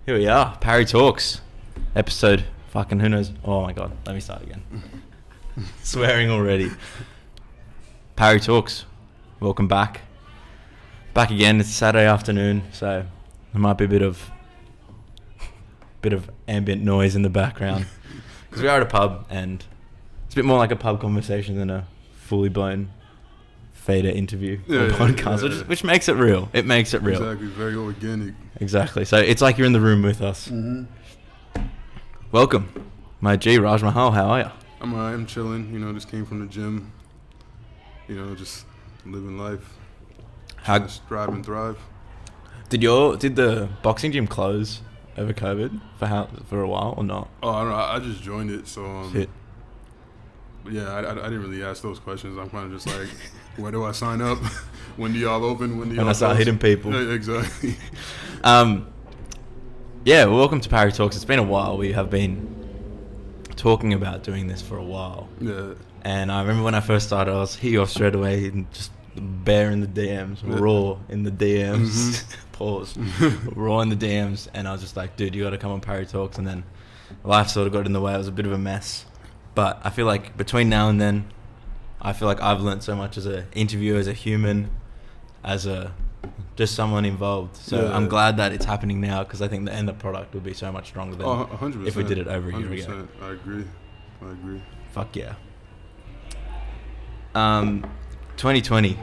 Here we are, Parry Talks, episode fucking who knows. Oh my god, let me start again. Swearing already. Parry Talks, welcome back. Back again. It's Saturday afternoon, so there might be a bit of ambient noise in the background because we are at a pub, and it's a bit more like a pub conversation than a fully blown fader interview or podcast, which makes it real. It makes it real. Exactly, very organic. Exactly. So it's like you're in the room with us. Mm-hmm. Welcome, my G, Raj Mahal. How are you? I'm alright. I'm chilling. Just came from the gym. Just living life. How strive and thrive. did the boxing gym close over COVID for a while or not? Oh, I don't know. I just joined it, so Shit. yeah, I didn't really ask those questions. I'm kind of just like, where do I sign up? When do y'all open? When do y'all When I start close? hitting people. Yeah, exactly. Yeah, well, welcome to Parry Talks. It's been a while. We have been talking about doing this for a while. Yeah. And I remember when I first started, I was hit you off straight away and just bare in the DMs, raw in the DMs. Mm-hmm. Pause. Raw in the DMs. And I was just like, dude, you got to come on Parry Talks. And then life sort of got in the way. It was a bit of a mess. But I feel like between now and then, I feel like I've learned so much as an interviewer, as a human, as just someone involved. So yeah. I'm glad that it's happening now because I think the end product will be so much stronger than 100%. if we did it over a year ago. I agree. Fuck yeah. 2020,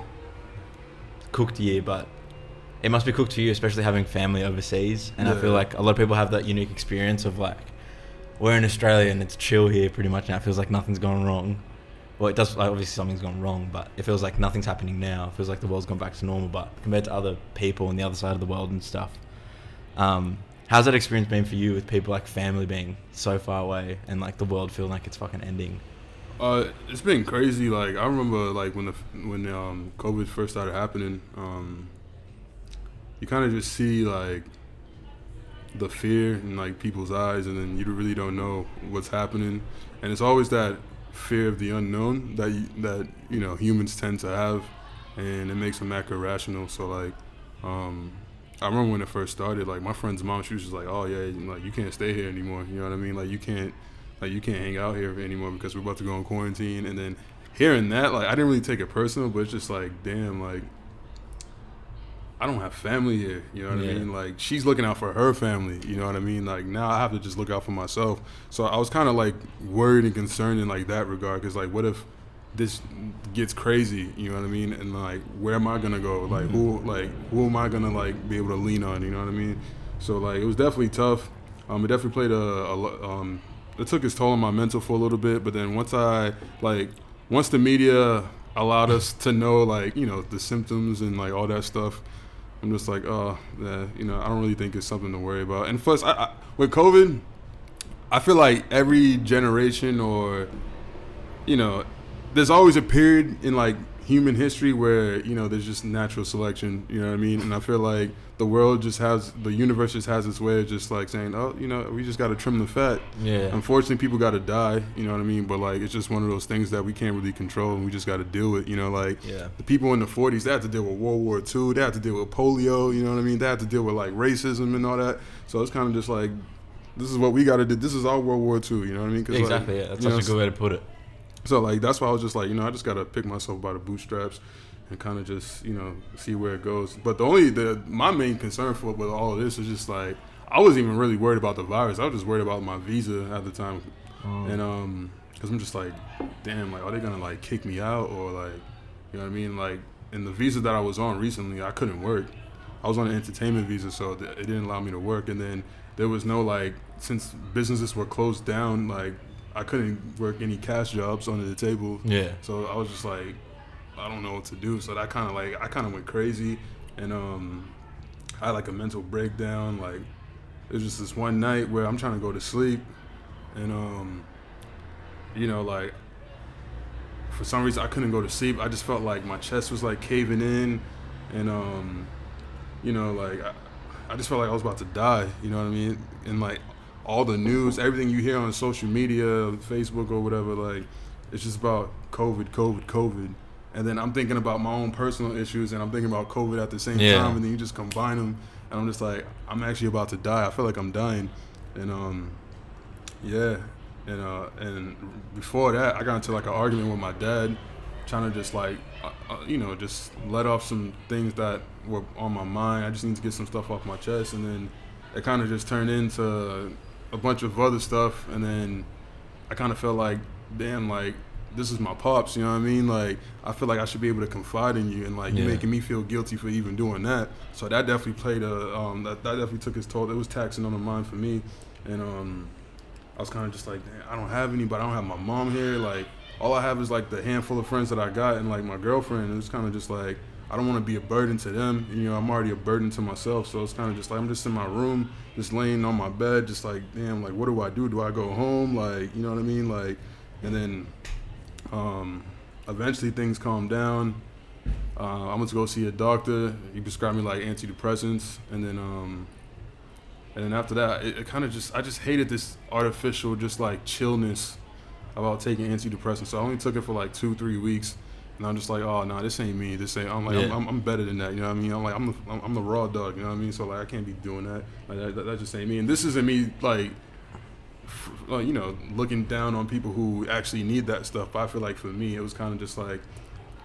cooked year, but it must be cooked for you, especially having family overseas. And I feel like a lot of people have that unique experience of like, we're in Australia and it's chill here pretty much now. It feels like nothing's gone wrong. Well, it does, like, obviously something's gone wrong, but it feels like nothing's happening now. It feels like the world's gone back to normal, but compared to other people on the other side of the world and stuff. How's that experience been for you with people like family being so far away and like the world feeling like it's fucking ending? It's been crazy. Like, I remember like when COVID first started happening, you kind of just see like the fear in like people's eyes, and then you really don't know what's happening, and it's always that fear of the unknown that humans tend to have, and it makes them act irrational. So like, I remember when it first started, like my friend's mom, she was just like, oh yeah, like you can't stay here anymore. You know what I mean? Like you can't hang out here anymore because we're about to go in quarantine. And then hearing that, like I didn't really take it personal, but it's just like, damn, like I don't have family here, you know what I mean? Like, she's looking out for her family, you know what I mean? Like, now I have to just look out for myself. So I was kind of, like, worried and concerned in, like, that regard. Because, like, what if this gets crazy, you know what I mean? And, like, where am I going to go? Like, who am I going to, like, be able to lean on, you know what I mean? So, like, it was definitely tough. It definitely played it took its toll on my mental for a little bit. But then once the media allowed us to know, like, the symptoms and, like, all that stuff, I'm just like, oh, yeah, I don't really think it's something to worry about. And plus, I with COVID, I feel like every generation or, there's always a period in, like, human history where, there's just natural selection, you know what I mean? And I feel like the universe just has its way of just, like, saying, oh, we just got to trim the fat. Yeah. Unfortunately, people got to die, you know what I mean? But, like, it's just one of those things that we can't really control, and we just got to deal with, the people in the 40s, they had to deal with World War II, they had to deal with polio, you know what I mean? They had to deal with, like, racism and all that. So it's kind of just like, this is what we got to do. This is our World War II, you know what I mean? Exactly, like, yeah. That's such a good way to put it. So, like, that's why I was just like, I just got to pick myself by the bootstraps and kind of just, see where it goes. But my main concern with all of this is just, like, I wasn't even really worried about the virus. I was just worried about my visa at the time. And, because I'm just like, damn, like, are they going to, like, kick me out? Or, like, you know what I mean? Like, in the visa that I was on recently, I couldn't work. I was on an entertainment visa, so it didn't allow me to work. And then there was no, like, since businesses were closed down, like, I couldn't work any cash jobs under the table. Yeah. So I was just like, I don't know what to do. So I kind of went crazy, and I had like a mental breakdown. Like, it was just this one night where I'm trying to go to sleep, and like, for some reason I couldn't go to sleep. I just felt like my chest was like caving in, and like I just felt like I was about to die. You know what I mean? And like, all the news, everything you hear on social media, Facebook or whatever, like, it's just about COVID. And then I'm thinking about my own personal issues, and I'm thinking about COVID at the same time, and then you just combine them. and I'm just like, I'm actually about to die. I feel like I'm dying, and yeah, and before that, I got into like an argument with my dad, trying to just like, just let off some things that were on my mind. I just need to get some stuff off my chest, and then it kind of just turned into a bunch of other stuff, and then I kind of felt like, damn, like, this is my pops, you know what I mean? Like, I feel like I should be able to confide in you, and like, you're making me feel guilty for even doing that. So that definitely played that definitely took its toll. It was taxing on the mind for me, and I was kind of just like, damn, I don't have anybody. I don't have my mom here. Like, all I have is like the handful of friends that I got and like my girlfriend. And it's kind of just like, I don't want to be a burden to them. You know, I'm already a burden to myself. So it's kind of just like, I'm just in my room, just laying on my bed, just like, damn, like, what do I do? Do I go home? Like, you know what I mean? Like, and then eventually things calmed down. I went to go see a doctor. He prescribed me like antidepressants. And then after that, it kind of just, I just hated this artificial, just like chillness about taking antidepressants. So I only took it for like 2-3 weeks, and I'm just like, oh no, this ain't me. This ain't. I'm like, I'm better than that. You know what I mean? I'm like, I'm the raw dog. You know what I mean? So like, I can't be doing that. Like that just ain't me. And this isn't me like, looking down on people who actually need that stuff. But I feel like for me, it was kind of just like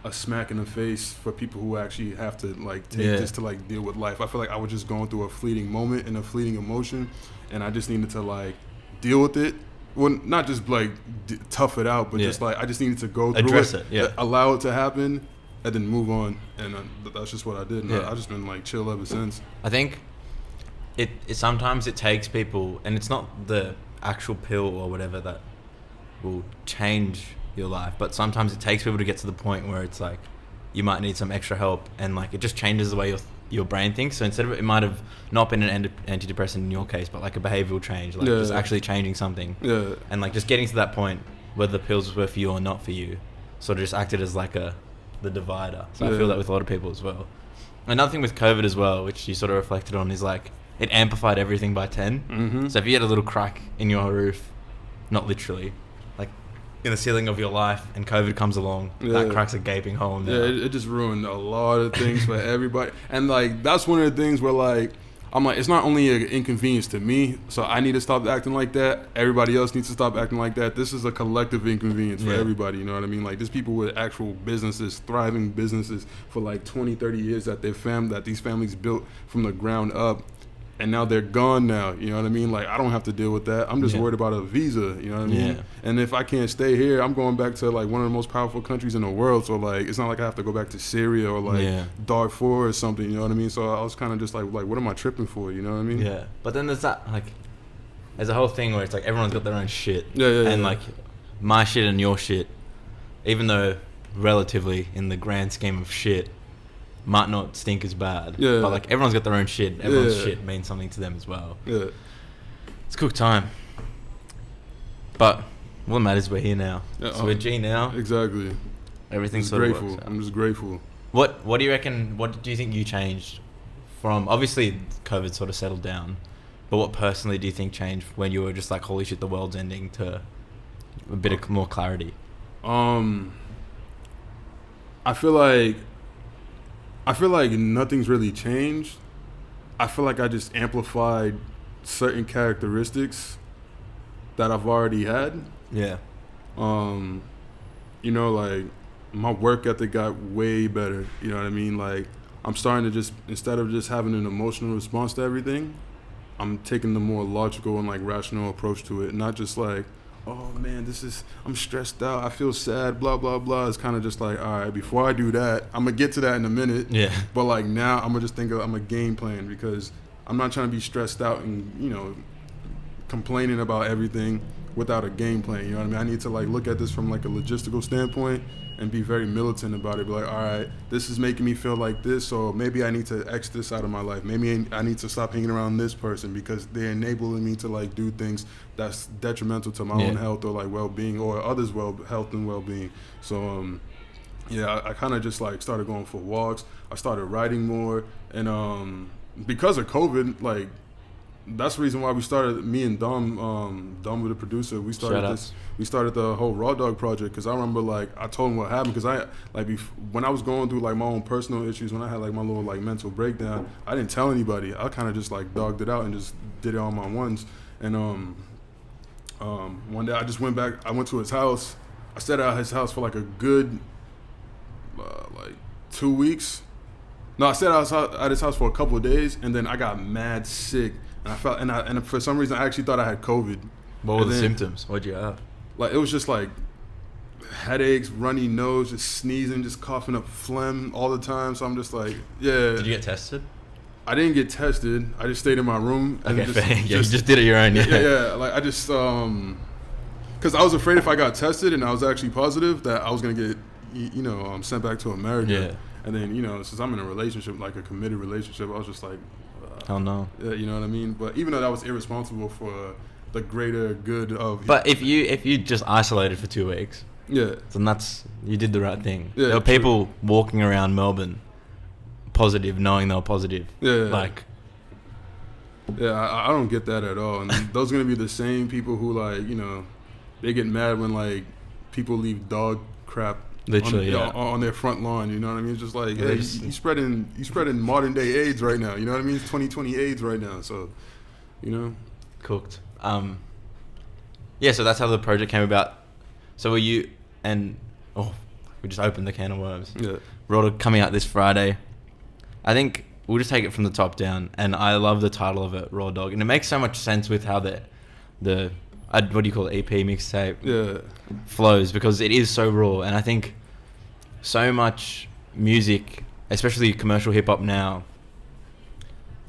a smack in the face for people who actually have to like take this to like deal with life. I feel like I was just going through a fleeting moment and a fleeting emotion, and I just needed to like deal with it. Well, not just like tough it out, but just like I just needed to go through address it, allow it to happen, and then move on. And that's just what I did. And I've just been like chill ever since. I think it sometimes it takes people, and it's not the actual pill or whatever that will change your life, but sometimes it takes people to get to the point where it's like you might need some extra help, and like it just changes the way your brain thinks. So instead of it might have not been an antidepressant in your case, but like a behavioral change, like just actually changing something, and like just getting to that point whether the pills were for you or not for you, sort of just acted as like the divider. So I feel that with a lot of people as well. Another thing with COVID as well, which you sort of reflected on, is like it amplified everything by 10. Mm-hmm. So if you had a little crack in your roof, not literally, like in the ceiling of your life, and COVID comes along, that crack's a gaping hole in there. Yeah, it just ruined a lot of things for everybody. And like that's one of the things where like I'm like, it's not only an inconvenience to me, so I need to stop acting like that. Everybody else needs to stop acting like that. This is a collective inconvenience for everybody, you know what I mean? Like, there's people with actual businesses, thriving businesses for like 20, 30 years that these families built from the ground up, and now they're gone now, you know what I mean? Like, I don't have to deal with that. I'm just worried about a visa, you know what I mean? Yeah. And if I can't stay here, I'm going back to like one of the most powerful countries in the world, so like, it's not like I have to go back to Syria or like Darfur or something, you know what I mean? So I was kind of just like, what am I tripping for, you know what I mean? Yeah, but then there's that, like, there's a whole thing where it's like everyone's got their own shit. And like, my shit and your shit, even though relatively in the grand scheme of shit, might not stink as bad. But like everyone's got their own shit. Everyone's shit means something to them as well. It's cook time. But what matters, we're here now. So we're G now. Exactly. Everything's just sort grateful. of works out. I'm just grateful. What do you reckon? What do you think you changed from? Obviously, COVID sort of settled down, but what personally do you think changed when you were just like, holy shit, the world's ending, to a bit of more clarity? I feel like nothing's really changed. I feel like I just amplified certain characteristics that I've already had. Yeah. You know, like my work ethic got way better. You know what I mean? Like I'm starting to just, instead of just having an emotional response to everything, I'm taking the more logical and like rational approach to it. Not just like, oh man, I'm stressed out, I feel sad, blah, blah, blah. It's kind of just like, all right, before I do that, I'm going to get to that in a minute. Yeah. But like now, I'm going to just think I'm a game plan, because I'm not trying to be stressed out and, you know, complaining about everything without a game plan. You know what I mean? I need to like look at this from like a logistical standpoint and be very militant about it. Be like, all right, this is making me feel like this, so maybe I need to X this out of my life. Maybe I need to stop hanging around this person because they're enabling me to like do things that's detrimental to my own health or like well-being or others' health and well-being. So I kind of just like started going for walks. I started writing more, and because of COVID, like that's the reason why we started. Me and Dom with the producer. We started this. We started the whole Raw Dawg project because I remember like I told him what happened because I like when I was going through like my own personal issues, when I had like my little like mental breakdown, I didn't tell anybody. I kind of just like dogged it out and just did it on my ones. And one day I just went back. I went to his house. I stayed at his house for like a good like 2 weeks. No, I stayed at his house for a couple of days, and then I got mad sick, and I felt and for some reason I actually thought I had COVID. What were the symptoms? What'd you have? Like it was just like headaches, runny nose, just sneezing, just coughing up phlegm all the time. So I'm just like, yeah. Did you get tested? I didn't get tested. I just stayed in my room. And okay, fair. You just did it your own. Yeah. Like I just because I was afraid if I got tested and I was actually positive that I was gonna get sent back to America. Yeah. And then since I'm in a relationship, like a committed relationship, I was just like, hell no. Yeah, you know what I mean. But even though that was irresponsible for the greater good of. But if you just isolated for 2 weeks, yeah, then you did the right thing. Yeah, there were people walking around Melbourne, positive, knowing they were positive. Yeah, like. Yeah, I don't get that at all. And those are gonna be the same people who like they get mad when like people leave dog crap. Literally, on their front lawn, you know what I mean? It's just like, hey, you spreading modern day AIDS right now, you know what I mean? It's 2020 AIDS right now, so, Cooked. Yeah, so that's how the project came about. So were you, and, we just opened the can of worms. Yeah. Raw Dawg coming out this Friday. I think we'll just take it from the top down, and I love the title of it, Raw Dawg, and it makes so much sense with how the what do you call it, EP, mixtape, flows, because it is so raw, and I think so much music, especially commercial hip-hop now,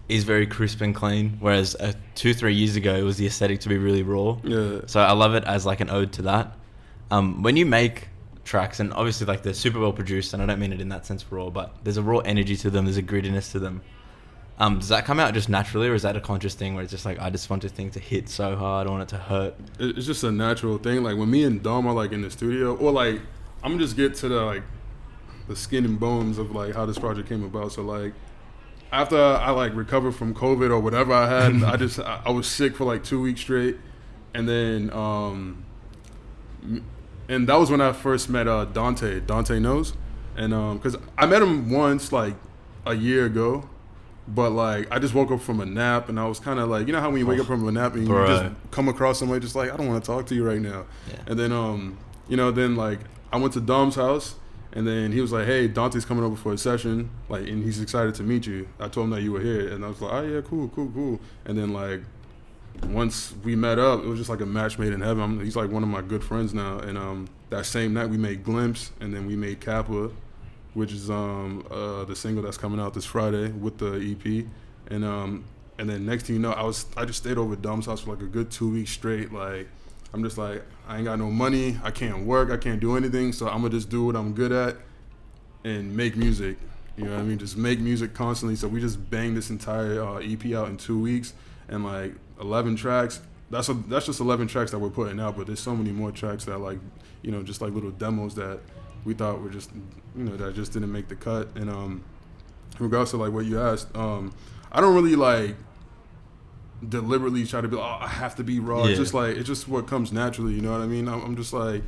is very crisp and clean, whereas 2-3 years ago it was the aesthetic to be really raw. So I love it as like an ode to that. When you make tracks, and obviously like they're super well produced, and I don't mean it in that sense raw, but there's a raw energy to them, there's a grittiness to them. Does that come out just naturally, or is that a conscious thing where it's just like, I just want this thing to hit so hard, I want it to hurt? It's just a natural thing. Like when me and Dom are like in the studio, or like I'm gonna just get to the skin and bones of like how this project came about. So like after I like recovered from COVID or whatever I had, I was sick for like 2 weeks straight, and then and that was when I first met Dante knows, and because I met him once like a year ago. But like I just woke up from a nap, and I was kind of like, you know how when you wake up from a nap and you just come across somebody just like, I don't want to talk to you right now. And then then like I went to Dom's house, and then he was like, hey, Dante's coming over for a session, like, and he's excited to meet you. I told him that you were here, and I was like, oh yeah, cool. And then like once we met up, it was just like a match made in heaven. He's like one of my good friends now, and that same night we made Glimpse, and then we made Kappa, which is the single that's coming out this Friday with the EP, and then next thing you know, I just stayed over at Dom's house for like a good 2 weeks straight. Like I'm just like, I ain't got no money, I can't work, I can't do anything, so I'm gonna just do what I'm good at and make music. You know what I mean? Just make music constantly. So we just banged this entire EP out in 2 weeks, and like 11 tracks. That's just 11 tracks that we're putting out, but there's so many more tracks that like just like little demos that we thought were just that just didn't make the cut. And in regards to like what you asked, I don't really like deliberately try to be I have to be raw. It's just what comes naturally, you know what I mean? I'm just like,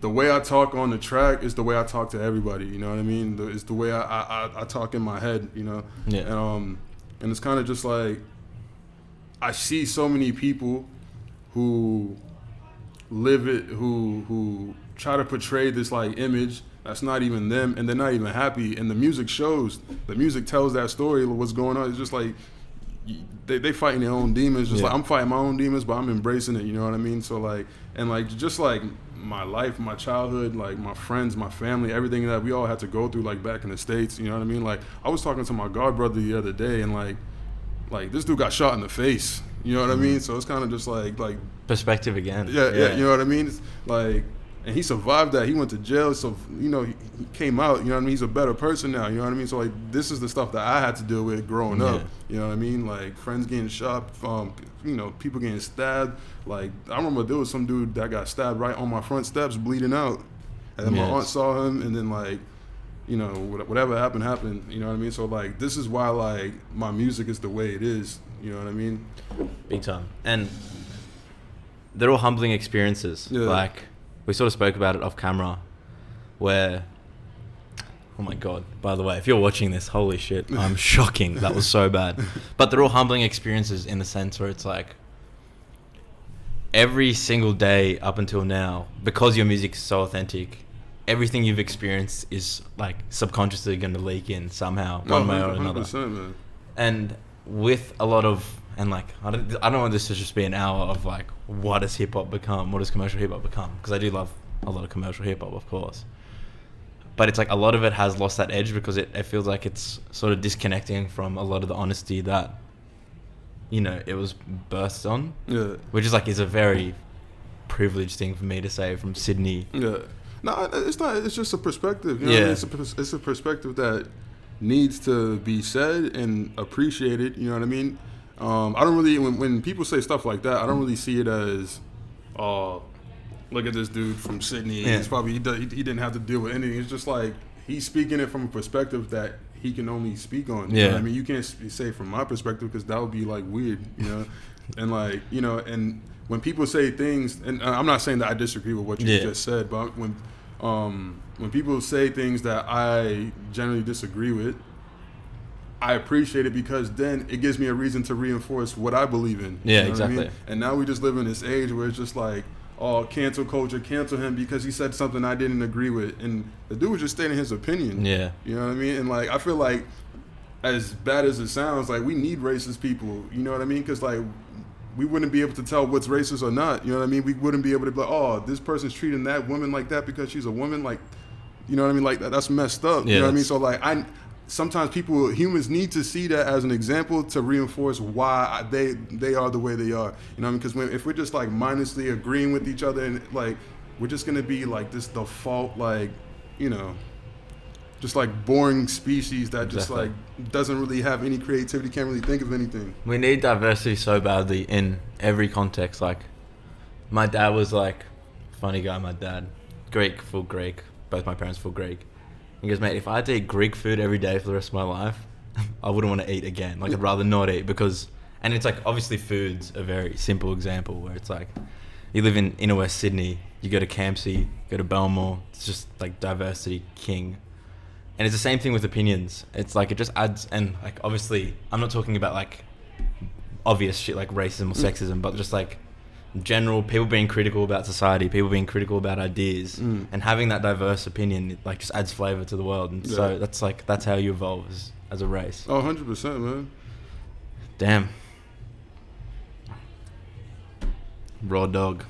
the way I talk on the track is the way I talk to everybody, you know what I mean? It's the way I talk in my head, and it's kind of just like, I see so many people who live it, who try to portray this like image that's not even them, and they're not even happy, and the music shows. The music tells that story of what's going on. It's just like they fighting their own demons, just like I'm fighting my own demons, but I'm embracing it, you know what I mean? So like, and like just like my life, my childhood, like my friends, my family, everything that we all had to go through like back in the States, you know what I mean? Like I was talking to my god brother the other day, and like this dude got shot in the face, you know what I mean? So it's kind of just like perspective again. Yeah, you know what I mean? It's like, and he survived that. He went to jail, so he came out. You know what I mean? He's a better person now. You know what I mean? So like, this is the stuff that I had to deal with growing up. You know what I mean? Like friends getting shot, people getting stabbed. Like I remember there was some dude that got stabbed right on my front steps, bleeding out, and then my aunt saw him, and then like, you know, whatever happened, you know what I mean? So, like, this is why, like, my music is the way it is, you know what I mean? Big time. And they're all humbling experiences. Yeah. Like, we sort of spoke about it off camera, where, oh my God, by the way, if you're watching this, holy shit, I'm shocking. That was so bad. But they're all humbling experiences in the sense where it's like, every single day up until now, because your music is so authentic, everything you've experienced is like subconsciously going to leak in somehow, one way or another. Man. And with a lot of, and like, I don't want this to just be an hour of like, what does hip hop become? What does commercial hip hop become? Because I do love a lot of commercial hip hop, of course. But it's like a lot of it has lost that edge because it feels like it's sort of disconnecting from a lot of the honesty that, you know, it was birthed on. Yeah. Which is like, is a very privileged thing for me to say from Sydney. Yeah. No, it's not. It's just a perspective. You know Yeah. what I mean? It's a perspective that needs to be said and appreciated. You know what I mean? I don't really, when people say stuff like that, I don't really see it as, look at this dude from Sydney. Yeah. He's probably, he didn't have to deal with anything. It's just like, he's speaking it from a perspective that he can only speak on. You know what I mean? You can't say from my perspective because that would be like weird, you know? And like, you know, and when people say things, and I'm not saying that I disagree with what you just said, but when people say things that I generally disagree with, I appreciate it because then it gives me a reason to reinforce what I believe in. Yeah, you know exactly. What I mean? And now we just live in this age where it's just like, oh, cancel culture, cancel him because he said something I didn't agree with. And the dude was just stating his opinion. Yeah. You know what I mean? And like, I feel like, as bad as it sounds, like, we need racist people. You know what I mean? Because like, we wouldn't be able to tell what's racist or not. You know what I mean? We wouldn't be able to be like, oh, this person's treating that woman like that because she's a woman. Like, you know what I mean? Like, that's messed up. Yeah, you know what I mean? So like, sometimes humans need to see that as an example to reinforce why they are the way they are. You know what I mean? Because if we're just like mindlessly agreeing with each other and like, we're just gonna be like this default, like, you know, just like boring species that just like doesn't really have any creativity, can't really think of anything. We need diversity so badly in every context. Like, my dad was like, funny guy, my dad, Greek, full Greek, both my parents full Greek. He goes, mate, if I had to eat Greek food every day for the rest of my life, I wouldn't want to eat again. Like, I'd rather not eat because, and it's like, obviously food's a very simple example where it's like, you live in inner West Sydney, you go to Campsie, go to Belmore, it's just like diversity king. And it's the same thing with opinions. It's like, it just adds, and like, obviously, I'm not talking about like obvious shit like racism or sexism, but just like general people being critical about society, people being critical about ideas, and having that diverse opinion, it like just adds flavor to the world. And so that's how you evolve as a race. Oh, 100%, man. Damn. Raw dog.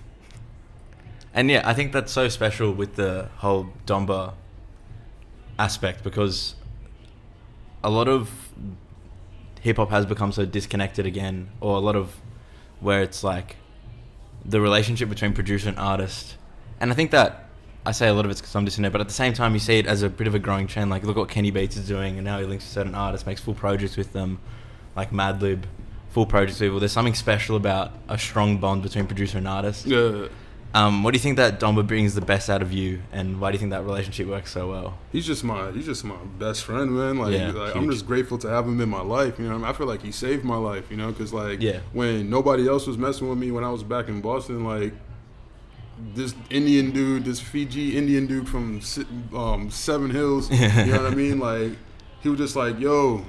And yeah, I think that's so special with the whole Domba aspect because a lot of hip hop has become so disconnected again, or a lot of where it's like the relationship between producer and artist. And I think that I say a lot of it's because I'm disconnected, but at the same time you see it as a bit of a growing trend. Like, look what Kenny Beats is doing, and now he links to certain artists, makes full projects with them, like Madlib, full projects with people. There's something special about a strong bond between producer and artist. Yeah. What do you think that Domba brings the best out of you, and why do you think that relationship works so well? He's just my best friend, man. Like, I'm just grateful to have him in my life. You know what I mean? I feel like he saved my life, you know, because like when nobody else was messing with me when I was back in Boston, like this Indian dude, this Fiji Indian dude from Seven Hills, you know what I mean? Like, he was just like, yo,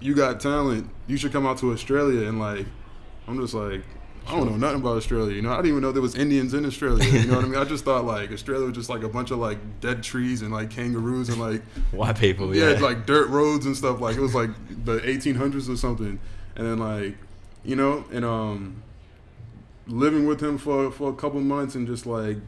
you got talent. You should come out to Australia. And like, I'm just like, I don't know nothing about Australia, you know. I didn't even know there was Indians in Australia, you know what I mean? I just thought like Australia was just like a bunch of like dead trees and like kangaroos and like white people, like dirt roads and stuff. Like, it was like the 1800s or something. And then like, you know, and living with him for a couple months and just like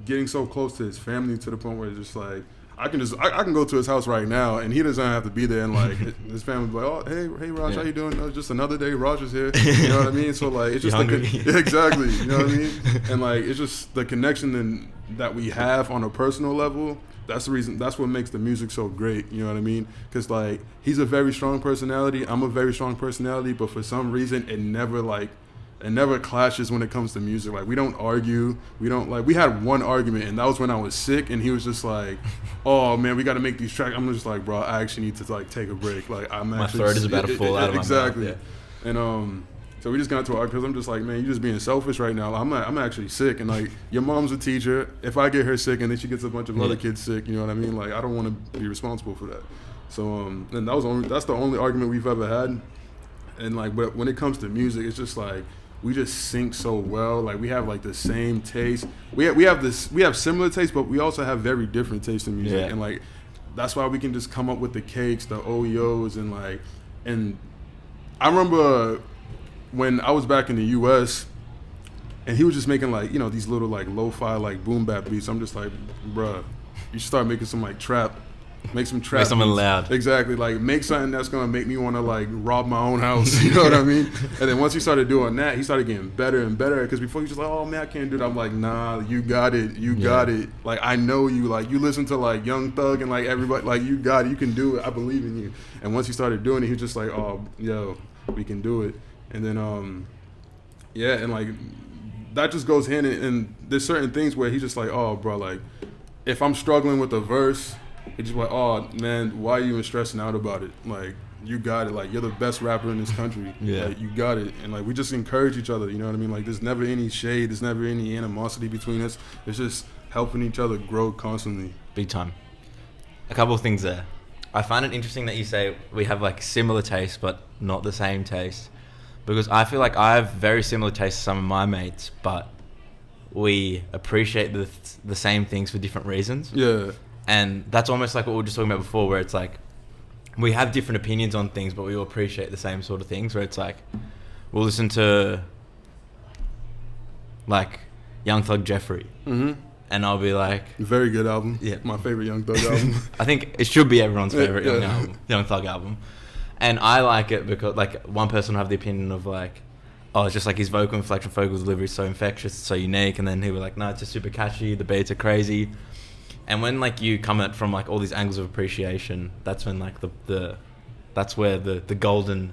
getting so close to his family to the point where it's just like I can go to his house right now and he doesn't have to be there, and like his family be like, oh, hey Raj, how you doing? No, just another day, Raj is here. You know what I mean? So like, it's just exactly, you know what I mean? And like, it's just the connection that we have on a personal level. That's the reason. That's what makes the music so great. You know what I mean? Because like, he's a very strong personality. I'm a very strong personality, but for some reason, it never like It never clashes when it comes to music. Like, we don't argue. We don't, like, we had one argument, and that was when I was sick, and he was just like, oh, man, we got to make these tracks. I'm just like, bro, I actually need to, like, take a break. Like, my throat is about to fall out of my mouth. Exactly. Yeah. And so we just got into an argument because I'm just like, man, you're just being selfish right now. I'm actually sick, and, like, your mom's a teacher. If I get her sick and then she gets a bunch of other kids sick, you know what I mean? Like, I don't want to be responsible for that. So, and that's the only argument we've ever had. And, like, but when it comes to music, it's just like, we just sync so well. Like, we have, like, the same taste. We have similar tastes, but we also have very different tastes in music. Yeah. And, like, that's why we can just come up with the cakes, the OEOs, and, like, and I remember when I was back in the U.S. and he was just making, like, you know, these little, like, lo-fi, like, boom bap beats. I'm just like, bruh, you should start making some, like, trap. Make some trap. Make something beats. loud. Exactly. Like, make something that's going to make me want to, like, rob my own house. You know what I mean? And then once he started doing that, he started getting better and better. Because before he was just like, oh, man, I can't do that. I'm like, nah, you got it. You got it. Like, I know you. Like, you listen to, like, Young Thug and, like, everybody. Like, you got it. You can do it. I believe in you. And once he started doing it, he was just like, oh, yo, we can do it. And then, yeah, and, like, that just goes hand in. And there's certain things where he's just like, oh, bro, like, if I'm struggling with a verse, he just like, oh, man, why are you even stressing out about it? Like, you got it. Like, you're the best rapper in this country. Yeah. Like, you got it. And, like, we just encourage each other, you know what I mean? Like, there's never any shade. There's never any animosity between us. It's just helping each other grow constantly. Big time. A couple of things there. I find it interesting that you say we have, like, similar tastes but not the same taste. Because I feel like I have very similar tastes to some of my mates, but we appreciate the same things for different reasons. Yeah. And that's almost like what we were just talking about before, where it's like we have different opinions on things, but we all appreciate the same sort of things. Where it's like we'll listen to, like, Young Thug Jeffrey, and I'll be like, very good album. Yeah, my favorite Young Thug album. I think it should be everyone's favorite Young Thug album. And I like it because, like, one person will have the opinion of, like, oh, it's just like his vocal inflection, vocal delivery is so infectious, it's so unique. And then he'll be like, no, it's just super catchy, the beats are crazy. And when, like, you come at from, like, all these angles of appreciation, that's when, like, that's where the golden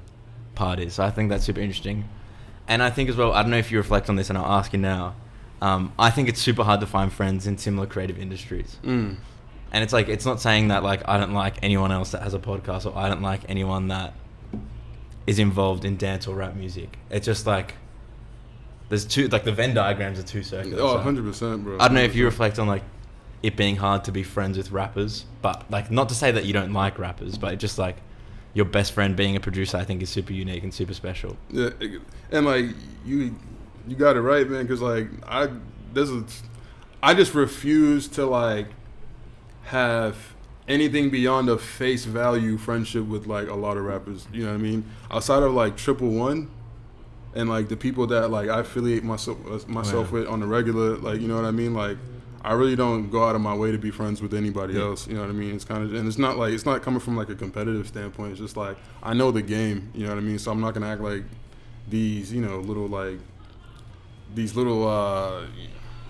part is. So I think that's super interesting. And I think as well, I don't know if you reflect on this, and I'll ask you now, I think it's super hard to find friends in similar creative industries. And it's like, it's not saying that, like, I don't like anyone else that has a podcast, or I don't like anyone that is involved in dance or rap music. It's just like, there's two, like, the Venn diagrams are two circles. Oh, 100%, bro. 100%. I don't know if you reflect on, like, it being hard to be friends with rappers, but, like, not to say that you don't like rappers, but just, like, your best friend being a producer, I think, is super unique and super special. Yeah, and, like, you got it right, man, because, like, I just refuse to, like, have anything beyond a face value friendship with, like, a lot of rappers, you know what I mean? Outside of, like, 111 and, like, the people that, like, I affiliate myself with on the regular, like, you know what I mean? Like, I really don't go out of my way to be friends with anybody else, you know what I mean? It's kind of, and it's not like, it's not coming from, like, a competitive standpoint. It's just like, I know the game, you know what I mean? So I'm not gonna act like these, you know, little, like, these little,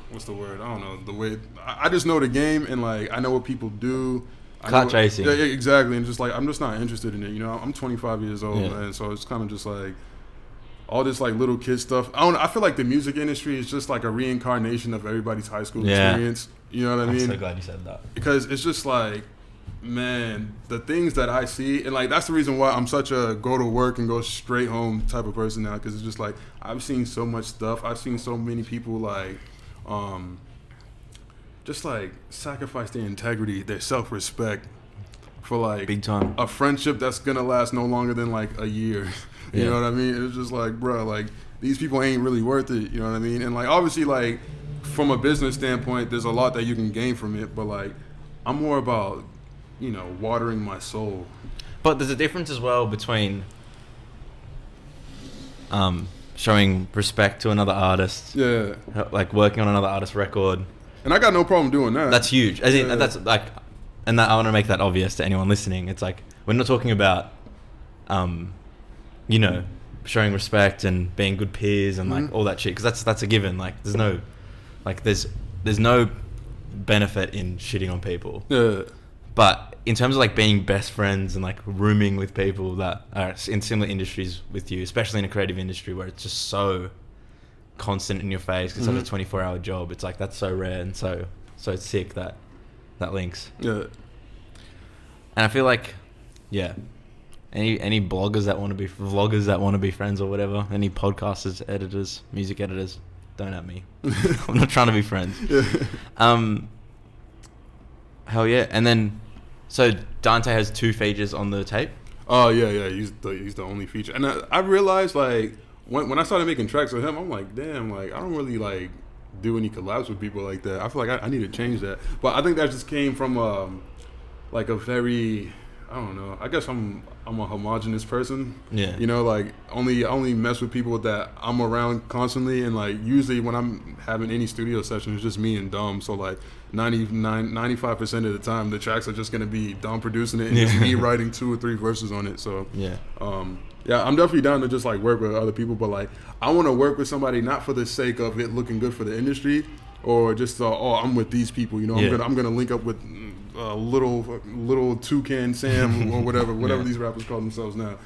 what's the word? I don't know. The way I just know the game, and, like, I know what people do. Clout chasing. Yeah, exactly. And just, like, I'm just not interested in it. You know, I'm 25 years old, man. So it's kind of just like all this, like, little kid stuff. I feel like the music industry is just like a reincarnation of everybody's high school experience. You know what I mean? I'm so glad you said that. Because it's just like, man, the things that I see, and, like, that's the reason why I'm such a go to work and go straight home type of person now. Because it's just like, I've seen so much stuff. I've seen so many people, like, just, like, sacrifice their integrity, their self-respect for, like, big time, a friendship that's gonna last no longer than, like, a year. You know what I mean? It's just like, bro, like, these people ain't really worth it. You know what I mean? And, like, obviously, like, from a business standpoint, there's a lot that you can gain from it. But, like, I'm more about, you know, watering my soul. But there's a difference as well between showing respect to another artist, like working on another artist's record, and I got no problem doing that. That's huge. As in, that's like, and that I want to make that obvious to anyone listening. It's like, we're not talking about, you know, showing respect and being good peers and, like, all that shit, because that's a given. Like, there's no benefit in shitting on people. Yeah. But in terms of, like, being best friends and, like, rooming with people that are in similar industries with you, especially in a creative industry where it's just so constant in your face. It's such a 24-hour job. It's like, that's so rare and so sick that links. Yeah. And I feel like, yeah, any bloggers that want to be vloggers that want to be friends or whatever, any podcasters, editors, music editors, don't at me. I'm not trying to be friends. Yeah. Hell yeah. And then, so Dante has 2 features on the tape. Oh yeah. He's the only feature, and I realized like when I started making tracks with him, I'm like, damn, like I don't really like do any collabs with people like that. I feel like I need to change that, but I think that just came from like a very, I don't know. I guess I'm a homogenous person. Yeah. You know, like I only mess with people that I'm around constantly, and like usually when I'm having any studio session, it's just me and Dom. So like 95% of the time, the tracks are just gonna be Dom producing it and just me writing 2 or 3 verses on it. So Yeah. yeah, I'm definitely down to just like work with other people, but like I want to work with somebody not for the sake of it looking good for the industry, or just I'm with these people. You know, I'm gonna link up with little Toucan Sam or whatever these rappers call themselves now,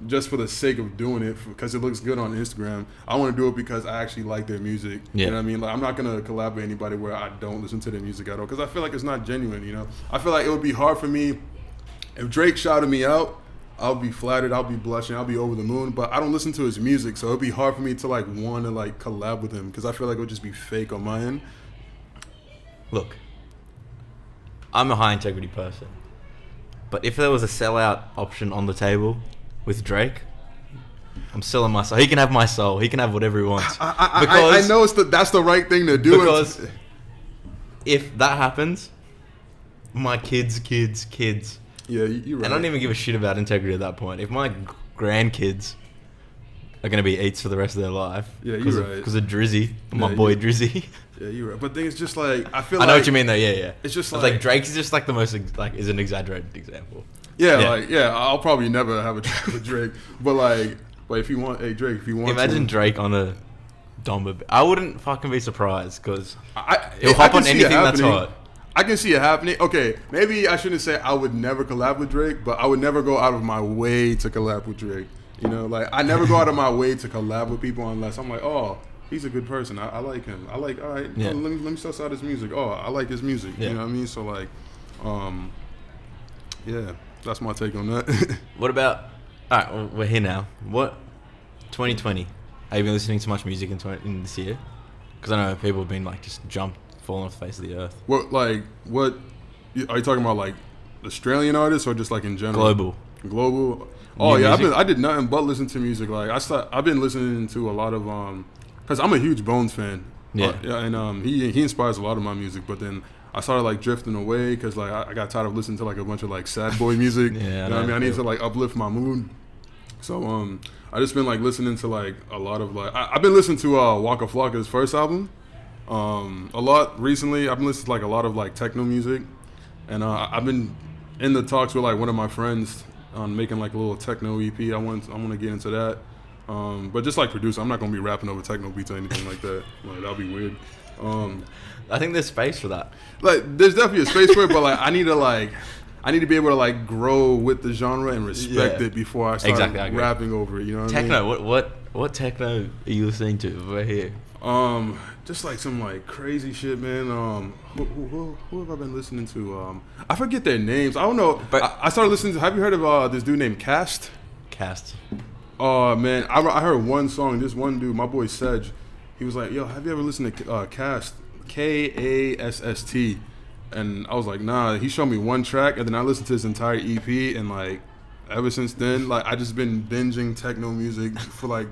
just for the sake of doing it because it looks good on Instagram. I want to do it because I actually like their music. Yeah. You know what I mean? Like I'm not gonna collab with anybody where I don't listen to their music at all because I feel like it's not genuine. You know, I feel like it would be hard for me if Drake shouted me out. I'll be flattered, I'll be blushing, I'll be over the moon, but I don't listen to his music, so it'd be hard for me to like want to like collab with him because I feel like it would just be fake on my end. Look, I'm a high integrity person, but if there was a sellout option on the table with Drake, I'm selling my soul. He can have my soul. He can have whatever he wants. I know that's the right thing to do. Because if that happens, my kids. Yeah, you're right. And I don't even give a shit about integrity at that point. If my grandkids are going to be eats for the rest of their life. Yeah, you're right. Because of Drizzy, my boy Drizzy. Yeah, you're right. But the thing is just like, I know what you mean though, yeah. It's just like Drake is just like the most, like, is an exaggerated example. Yeah, I'll probably never have a track with Drake. But if you want, hey Drake, if you want Imagine Drake on a Domba. I wouldn't fucking be surprised because he'll I hop can on see it anything that's happening. hot. I can see it happening. Okay, maybe I shouldn't say I would never collab with Drake, but I would never go out of my way to collab with Drake. You know, like I never go out of my way to collab with people unless I'm like, oh, he's a good person. I like him. I like, all right, let me suss out his music. Oh, I like his music. Yeah. You know what I mean? So like, yeah, that's my take on that. What about? All right, well, we're here now. What 2020? Have you been listening to much music in this year? Because I know people have been like just falling off the face of the earth. What are you talking about? Like Australian artists or just like in general? Global. Oh yeah, I did nothing but listen to music. Like I've been listening to a lot of because I'm a huge Bones fan. Yeah. And he inspires a lot of my music. But then I started like drifting away because like I got tired of listening to like a bunch of like sad boy music. Yeah. You know what I mean? I need to like uplift my mood. So I just been like listening to like a lot of like I've been listening to Waka Flocka's first album. A lot recently. I've been listening to like a lot of like techno music, and I've been in the talks with like one of my friends on making like a little techno EP. I want to get into that, but just like producer. I'm not gonna be rapping over techno beats or anything like that. Like that'll be weird. I think there's space for that. Like there's definitely a space for it, but like I need to be able to like grow with the genre and respect it before I start rapping over it. You know what techno, I mean? What techno are you listening to over here? Just like some like crazy shit, man. Who have I been listening to? I forget their names. I don't know. But I started listening to. Have you heard of this dude named Cast? Oh man, I heard one song. This one dude, my boy Sedge, he was like, "Yo, have you ever listened to Cast? Kasst?" And I was like, "Nah." He showed me one track, and then I listened to his entire EP, and like ever since then, like I just been binging techno music for like.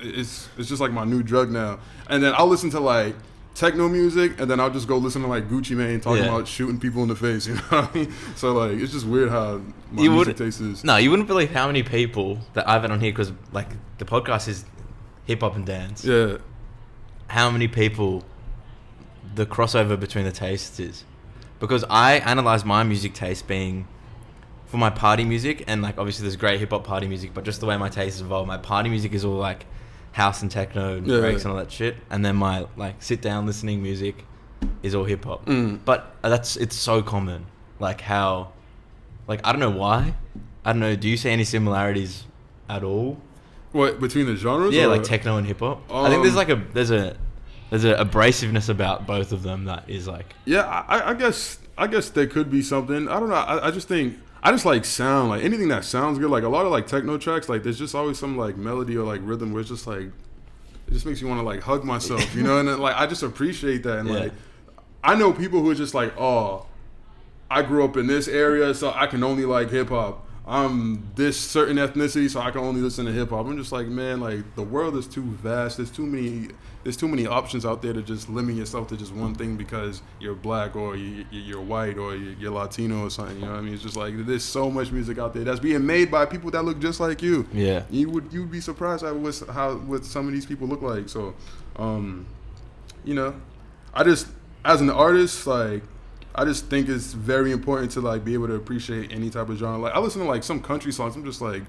It's just like my new drug now. And then I'll listen to like techno music, and then I'll just go listen to like Gucci Mane talking about shooting people in the face. You know what I mean? So like it's just weird how my music taste is. No, you wouldn't believe how many people that I've had on here because like the podcast is hip hop and dance. Yeah. How many people the crossover between the tastes is? Because I analyze my music taste being for my party music, and like obviously there's great hip hop party music, but just the way my taste is evolved, my party music is all like house and techno and breaks and all that shit, and then my like sit down listening music is all hip hop. But it's so common, like how, like I don't know why, I don't know. Do you see any similarities at all What, between the genres? Yeah, or? like techno and hip hop. I think there's a abrasiveness about both of them that is like. Yeah, I guess there could be something. I don't know. I just think I just like sound, like anything that sounds good. Like a lot of like techno tracks, like there's just always some like melody or like rhythm where it's just like it just makes me want to like hug myself, you know. And then, like I just appreciate that. And like I know people who are just like, oh, I grew up in this area, so I can only like hip hop. I'm this certain ethnicity, so I can only listen to hip hop. I'm just like, man, like the world is too vast. There's too many options out there to just limit yourself to just one thing because you're black or you're white or you're Latino or something. You know what I mean? It's just like there's so much music out there that's being made by people that look just like you. Yeah, you'd be surprised at what some of these people look like. So, you know, I just as an artist, like. I just think it's very important to like be able to appreciate any type of genre. Like I listen to like some country songs, I'm just like,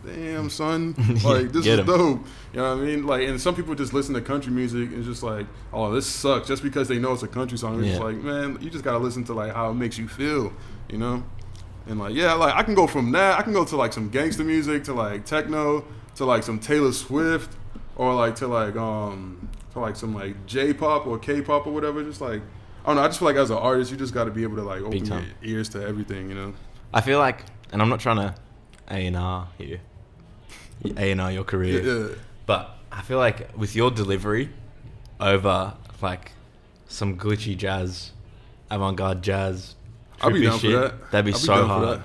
damn son, like this is dope. You know what I mean? Like, and some people just listen to country music and just like, oh, this sucks, just because they know it's a country song. It's just like, man, you just gotta listen to like how it makes you feel, you know? And like, yeah, like I can go from that. I can go to like some gangster music, to like techno, to like some Taylor Swift, or like to some like J-pop or K-pop or whatever. Just like. I don't know. I just feel like as an artist, you just got to be able to like open your ears to everything, you know. I feel like, and I'm not trying to A&R here, A&R your career, yeah. But I feel like with your delivery over like some glitchy jazz, avant-garde jazz, I'll be down shit, for that. That'd be so hard.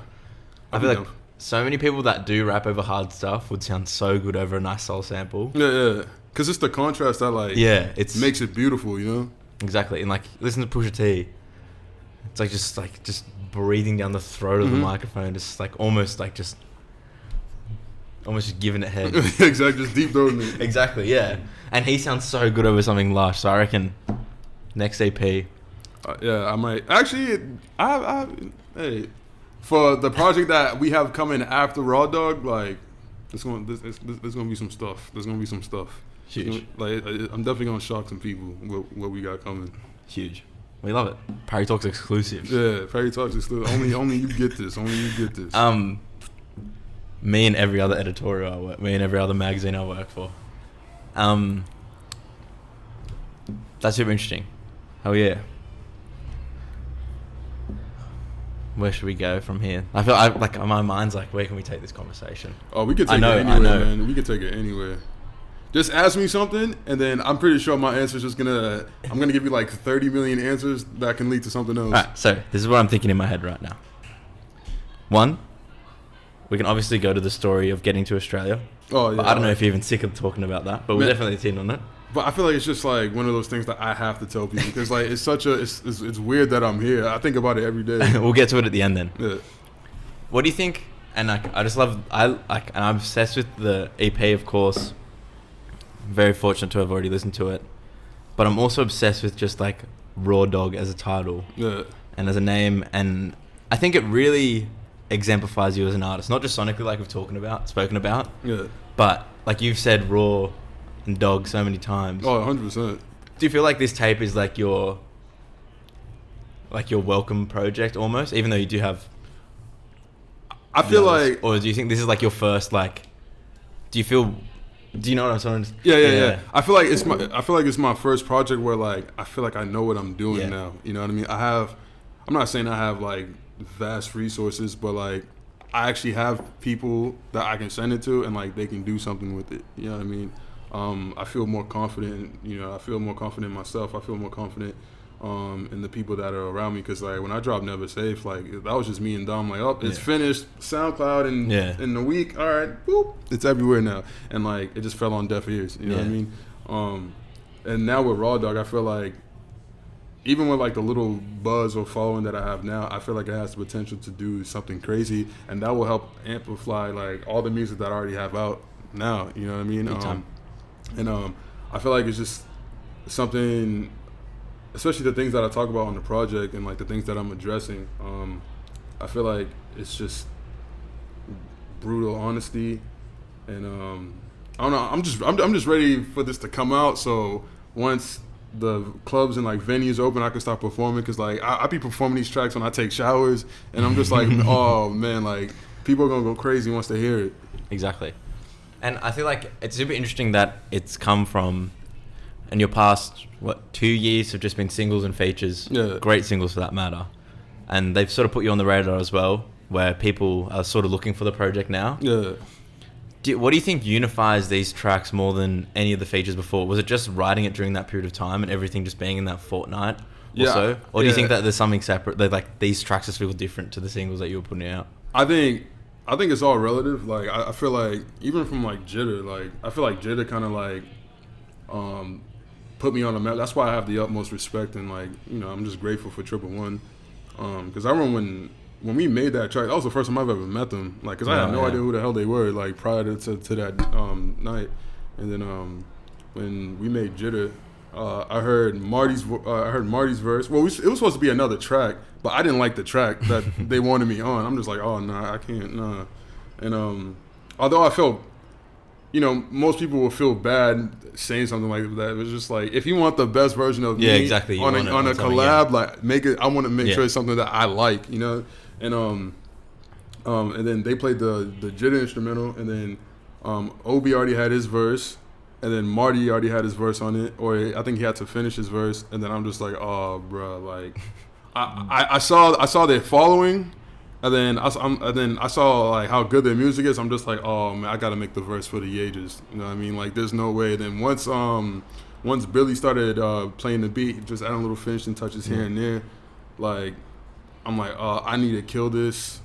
I feel like so many people that do rap over hard stuff would sound so good over a nice soul sample. Yeah. Because it's the contrast that like makes it beautiful, you know. Exactly, and like listen to Pusha T. It's like just breathing down the throat of the microphone, just giving it head. Exactly, just deep throating it. Exactly, yeah. And he sounds so good over something lush. So I reckon next EP. Yeah, I might actually. Hey, for the project that we have coming after Raw Dawg, like there's gonna be some stuff. There's gonna be some stuff. Huge. Like I'm definitely gonna shock some people with what we got coming. Huge. We love it. Parry Talks exclusive. Yeah, Parry Talks exclusive. Only you get this. Only you get this. Me and every other editorial I work, me and every other magazine I work for. That's super interesting. Oh yeah. Where should we go from here? I feel like my mind's like, where can we take this conversation? Oh, we could take it anywhere, man. We could take it anywhere. Just ask me something, and then I'm pretty sure my answer's just I'm gonna give you like 30 million answers that can lead to something else. Alright, so this is what I'm thinking in my head right now. One, we can obviously go to the story of getting to Australia. Oh yeah. But I don't know if you're even sick of talking about that, but we're definitely keen on it. But I feel like it's just like one of those things that I have to tell people because like it's weird that I'm here. I think about it every day. We'll get to it at the end then. Yeah. What do you think? And I just love and I'm obsessed with the EP, of course. Very fortunate to have already listened to it, but I'm also obsessed with just like Raw Dawg as a title and as a name, and I think it really exemplifies you as an artist, not just sonically like we've spoken about, but like you've said Raw and Dawg so many times. Oh, 100%. Do you feel like this tape is like your welcome project almost, even though you do have? I feel like, or do you think this is like your first like? Do you know what I'm saying? Yeah. I feel like it's my first project where like I feel like I know what I'm doing now. You know what I mean? I'm not saying I have like vast resources, but like I actually have people that I can send it to and like they can do something with it. You know what I mean? I feel more confident. You know, I feel more confident in myself. I feel more confident in the people that are around me, because like when I dropped Never Safe, like that was just me and Dom, like, oh, it's finished, SoundCloud in a week, all right, boop, it's everywhere now, and like it just fell on deaf ears, you know what I mean? And now with Raw Dawg, I feel like even with like the little buzz or following that I have now, I feel like it has the potential to do something crazy, and that will help amplify like all the music that I already have out now, you know what I mean? And I feel like it's just something, especially the things that I talk about on the project and like the things that I'm addressing. I feel like it's just brutal honesty, and I don't know. I'm just ready for this to come out. So once the clubs and like venues open, I can start performing, because like I be performing these tracks when I take showers, and I'm just like, oh man, like people are gonna go crazy once they hear it. Exactly. And I feel like it's super interesting that it's come from, in your past, 2 years have just been singles and features. Yeah. Great singles for that matter. And they've sort of put you on the radar as well, where people are sort of looking for the project now. Yeah. What do you think unifies these tracks more than any of the features before? Was it just writing it during that period of time and everything just being in that fortnight or so? Or do you think that there's something separate, that like these tracks just feel different to the singles that you were putting out? I think it's all relative. Like I feel like even from like Jitter, like I feel like Jitter kind of like put me on the map. That's why I have the utmost respect, and like, you know, I'm just grateful for Triple One. Because I remember when we made that track, that was the first time I've ever met them. Like, because I had no idea who the hell they were, like, prior to that night. And then when we made Jitter, I heard Marty's verse. Well, it was supposed to be another track, but I didn't like the track that they wanted me on. I'm just like, oh, nah, I can't, nah. And although I felt, you know, most people will feel bad saying something like that. It was just like, if you want the best version of me exactly. on a collab, like make it. I want to make sure it's something that I like, you know. And then they played the Jitter instrumental, and then Obi already had his verse, and then Marty already had his verse on it, or I think he had to finish his verse, and then I'm just like, oh, bro, like I saw their following. And then I saw like how good their music is. I'm just like, oh man, I gotta make the verse for the ages. You know what I mean? Like, there's no way. Then once Billy started playing the beat, just adding little finishing touches here and there, like I'm like, I need to kill this,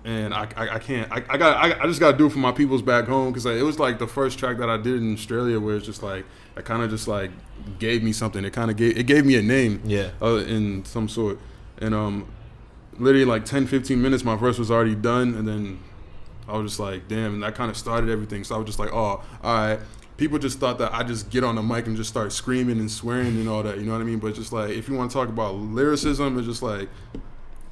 and I can't. I just gotta do it for my peoples back home, because like, it was like the first track that I did in Australia where it's just like it kind of just like gave me something. It gave me a name, in some sort, and literally like 10-15 minutes my verse was already done, and then I was just like, damn, and that kind of started everything. So I was just like, oh, all right, people just thought that I just get on the mic and just start screaming and swearing and all that, you know what I mean? But just like, if you want to talk about lyricism, it's just like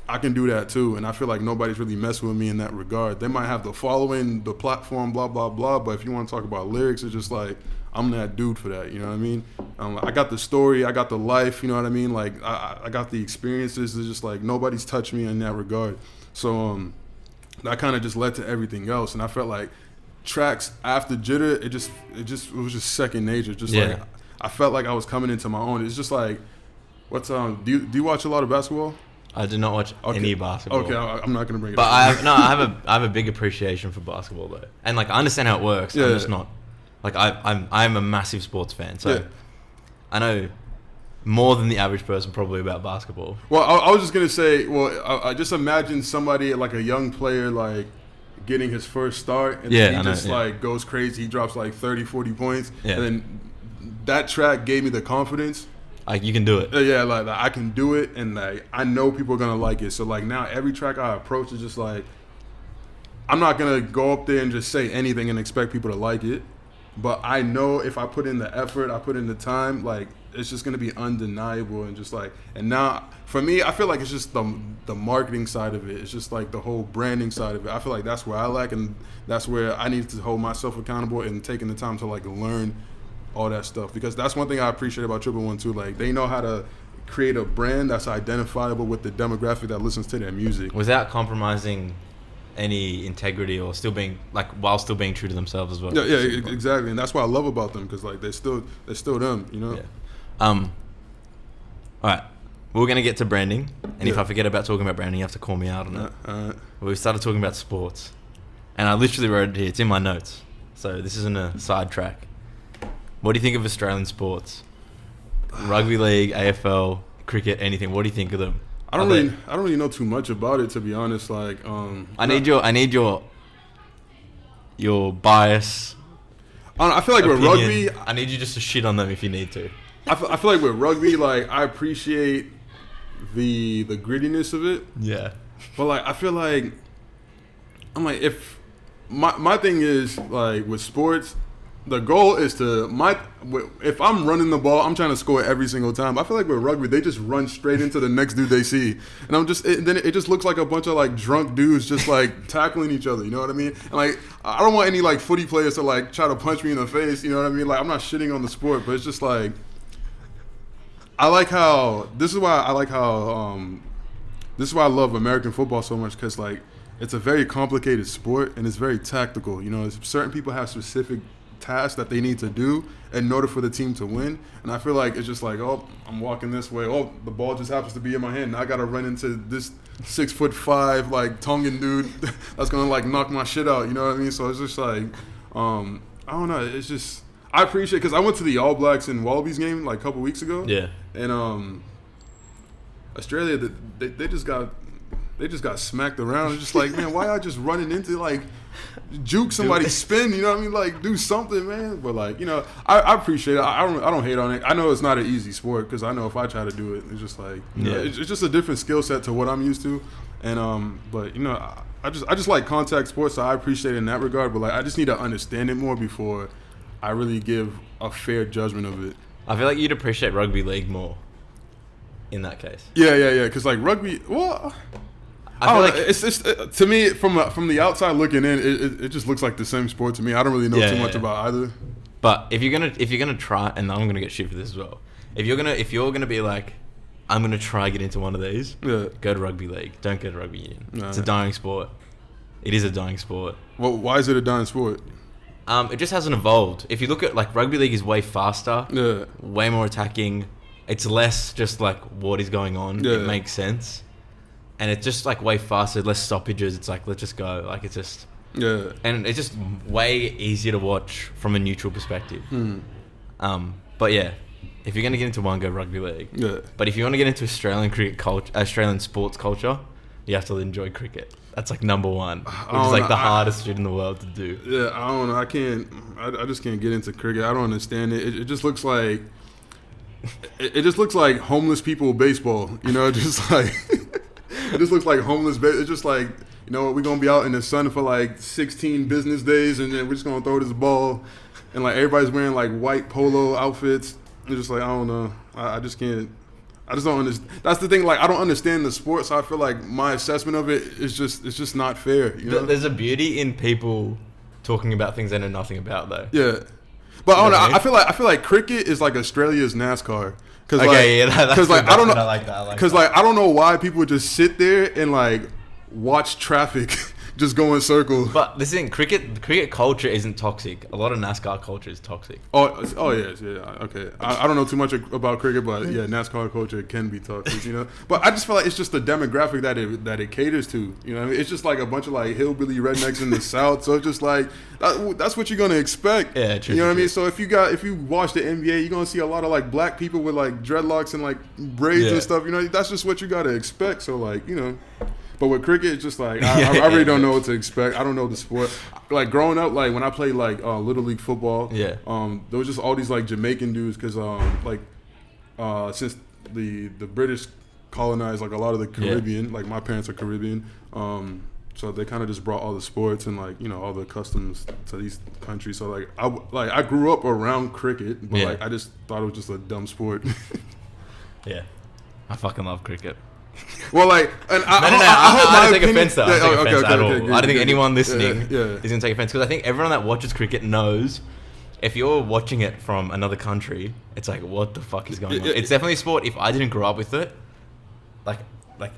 I can do that too, and I feel like nobody's really messing with me in that regard. They might have the following, the platform, blah blah blah, but if you want to talk about lyrics, it's just like I'm that dude for that, you know what I mean? I got the story, I got the life, you know what I mean? Like, I got the experiences. It's just like nobody's touched me in that regard. So that kind of just led to everything else. And I felt like tracks after Jitter, it was just second nature. Just like I felt like I was coming into my own. It's just like, do you watch a lot of basketball? I do not watch any basketball. Okay, I'm not gonna bring it but up. I have a big appreciation for basketball though, and like I understand how it works. I'm just not. Like I'm a massive sports fan, so I know more than the average person probably about basketball. Well, I was just gonna say, I just imagine somebody like a young player like getting his first start, and then he just like goes crazy. He drops like 30, 40 points, and then that track gave me the confidence. Like, you can do it. Yeah, like I can do it, and like I know people are gonna like it. So like now every track I approach is just like, I'm not gonna go up there and just say anything and expect people to like it. But I know if I put in the effort, I put in the time, like it's just gonna be undeniable, and just like, and now for me, I feel like it's just the marketing side of it. It's just like the whole branding side of it. I feel like that's where I lack, and that's where I need to hold myself accountable and taking the time to like learn all that stuff, because that's one thing I appreciate about Triple One too. Like, they know how to create a brand that's identifiable with the demographic that listens to their music without compromising any integrity, or still being like, while still being true to themselves as well. Yeah, exactly, and that's what I love about them, because like they're still them, you know. All right, we're gonna get to branding, and if I forget about talking about branding, you have to call me out on it. We started talking about sports, and I literally wrote it here. It's in my notes, so this isn't a sidetrack. What do you think of Australian sports? Rugby league, AFL, cricket, anything. What do you think of them? I don't really know too much about it, to be honest. Like, I need your bias. I feel like opinion. With rugby, I need you just to shit on them if you need to. I feel like with rugby, like I appreciate the grittiness of it. Yeah. But like I feel like I'm like, if my thing is like with sports, the goal is if I'm running the ball, I'm trying to score every single time. I feel like with rugby, they just run straight into the next dude they see, and then it just looks like a bunch of like drunk dudes just like tackling each other. You know what I mean? And like, I don't want any like footy players to like try to punch me in the face. You know what I mean? Like, I'm not shitting on the sport, but it's just like, this is why I love American football so much, because like it's a very complicated sport and it's very tactical. You know, certain people have specific tasks that they need to do in order for the team to win. And I feel like it's just like, oh, I'm walking this way. Oh, the ball just happens to be in my hand. Now I got to run into this 6'5" like Tongan dude that's gonna like knock my shit out. You know what I mean? So it's just like, I don't know. It's just I appreciate because I went to the All Blacks and Wallabies game like a couple weeks ago. Yeah. And Australia, they just got smacked around. It's just like, man, why y'all just running into like juke somebody, spin? You know what I mean? Like do something, man. But like, you know, I appreciate it. I don't hate on it. I know it's not an easy sport because I know if I try to do it, it's just like, you know, it's just a different skill set to what I'm used to. And but you know, I just like contact sports, so I appreciate it in that regard. But like, I just need to understand it more before I really give a fair judgment of it. I feel like you'd appreciate rugby league more in that case. Yeah. Because like rugby, well, I feel like it's to me from the outside looking in, it just looks like the same sport to me. I don't really know too much about either. But if you're gonna try, and I'm gonna get shit for this as well. If you're gonna be like, I'm gonna try get into one of these, go to rugby league. Don't go to rugby union. Nah. It's a dying sport. It is a dying sport. Well, why is it a dying sport? It just hasn't evolved. If you look at like rugby league is way faster, way more attacking. It's less just like what is going on. It makes sense, and it's just like way faster, less stoppages. It's like let's just go. Like it's just and it's just way easier to watch from a neutral perspective. But yeah, if you're gonna get into one, go rugby league. But if you want to get into Australian cricket culture, Australian sports culture, you have to enjoy cricket. That's like number one, which is like the hardest shit in the world to do. Yeah, I don't know. I just can't get into cricket. I don't understand it. It just looks like. It just looks like homeless people baseball, you know. Just like it just looks like homeless. It's just like, you know, we're gonna be out in the sun for like 16 business days, and then we're just gonna throw this ball, and like everybody's wearing like white polo outfits. It's just like I don't know. I just can't. I just don't understand. That's the thing. Like I don't understand the sport, so I feel like my assessment of it is just not fair. You know? There's a beauty in people talking about things they know nothing about, though. Yeah. But I don't know. I feel like cricket is like Australia's NASCAR. Cause I don't know. I like that. Because I don't know why people just sit there and like watch traffic just go in circles. But this thing, cricket culture isn't toxic. A lot of NASCAR culture is toxic. Oh yes, yeah. Okay, I don't know too much about cricket, but yeah, NASCAR culture can be toxic, you know. But I just feel like it's just the demographic that it caters to. You know, what I mean? It's just like a bunch of like hillbilly rednecks in the South. So it's just like that's what you're gonna expect. Yeah, true. You know what I mean? So if you watch the NBA, you're gonna see a lot of like black people with like dreadlocks and like braids and stuff. You know, that's just what you gotta expect. So like, you know. But with cricket, it's just like I really don't know what to expect. I don't know the sport. Like growing up, like when I played like little league football, there was just all these like Jamaican dudes because since the British colonized like a lot of the Caribbean, like my parents are Caribbean, so they kind of just brought all the sports and like, you know, all the customs to these countries. So like I grew up around cricket, but like I just thought it was just a dumb sport. Yeah, I fucking love cricket. Well, like, and I don't take offense though. I don't take offense at all. I don't think anyone listening is gonna take offense because I think everyone that watches cricket knows if you're watching it from another country, it's like, what the fuck is going on? It's definitely a sport. If I didn't grow up with it, like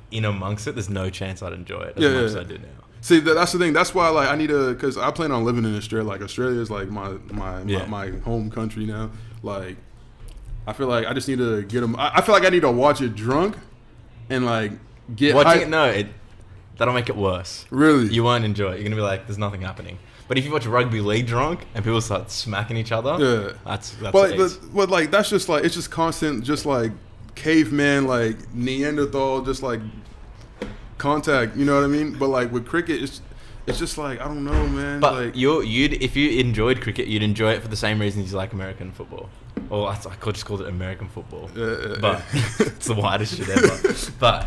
in amongst it, there's no chance I'd enjoy it as much as I do now. See, that's the thing. That's why like I need to, because I plan on living in Australia. Like Australia is like my home country now. Like I feel like I just need to get them. I feel like I need to watch it drunk. And like get watching it, that'll make it worse. Really, you won't enjoy it. You're gonna be like, "There's nothing happening." But if you watch rugby league drunk and people start smacking each other, that's. But like that's just like it's just constant, just like caveman, like Neanderthal, just like contact. You know what I mean? But like with cricket, it's just like I don't know, man. But like, if you enjoyed cricket, you'd enjoy it for the same reasons you like American football. Or I could just call it American football, but it's the widest shit ever. But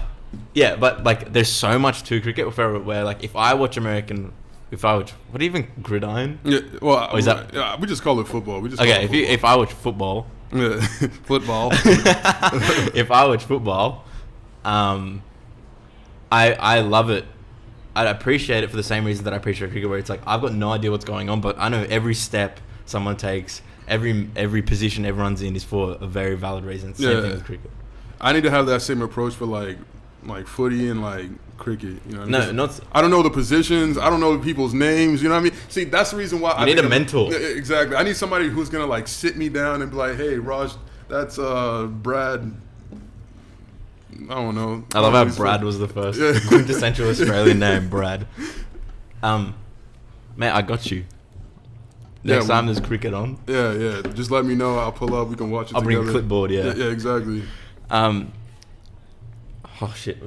yeah, but like there's so much to cricket where like if I watch what even gridiron? Yeah, well, or is that, we just call it football. If I watch football, football. If I watch football, I love it. I appreciate it for the same reason that I appreciate cricket, where it's like I've got no idea what's going on, but I know every step someone takes. Every position everyone's in is for a very valid reason. Same thing with cricket. I need to have that same approach for like footy and like cricket. You know what I No, mean? not. I don't know the positions. I don't know the people's names. You know what I mean? See, that's the reason why You need a mentor. Yeah, exactly. I need somebody who's gonna like sit me down and be like, "Hey, Raj, that's Brad." I don't know. I love how Brad was the first quintessential Australian name, Brad. Mate, I got you. Next time there's cricket on. Yeah. Just let me know. I'll pull up. We can watch it I'll together. bring a clipboard, yeah. Yeah, exactly. Oh shit.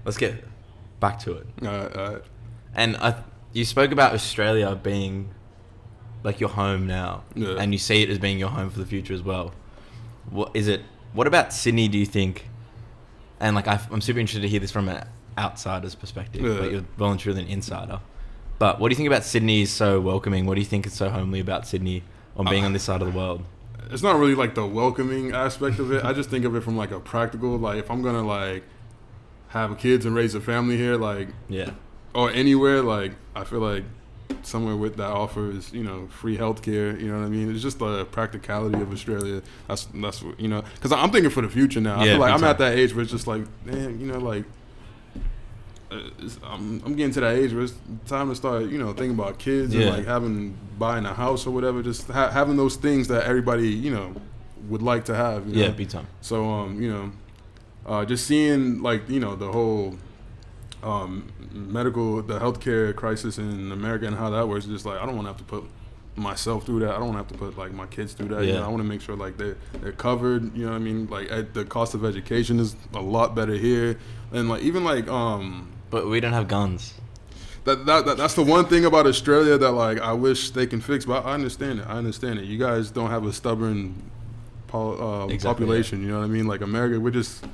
Let's get back to it. All right. And you spoke about Australia being like your home now, and you see it as being your home for the future as well. What about Sydney, do you think? And like I'm super interested to hear this from an outsider's perspective, but you're well and truly an insider. But what do you think about Sydney is so welcoming? What do you think is so homely about Sydney on being on this side of the world? It's not really like the welcoming aspect of it. I just think of it from like a practical, like if I'm gonna like have kids and raise a family here, like or anywhere, like I feel like somewhere with that offers, you know, free healthcare. You know what I mean? It's just the practicality of Australia. That's what, you know, because I'm thinking for the future now. I feel like I'm at that age where it's just like, man, you know, like. I'm getting to that age where it's time to start, you know, thinking about kids and like buying a house or whatever. Just having those things that everybody, you know, would like to have. You know? Big time. So you know, just seeing like, you know, the whole the healthcare crisis in America and how that works. Just like I don't want to have to put myself through that. I don't want to have to put like my kids through that. You know, I want to make sure like they're covered. You know what I mean? Like the cost of education is a lot better here, and like even like But we don't have guns. That's the one thing about Australia that like I wish they can fix. But I understand it. You guys don't have a stubborn population. You know what I mean? Like America, we're just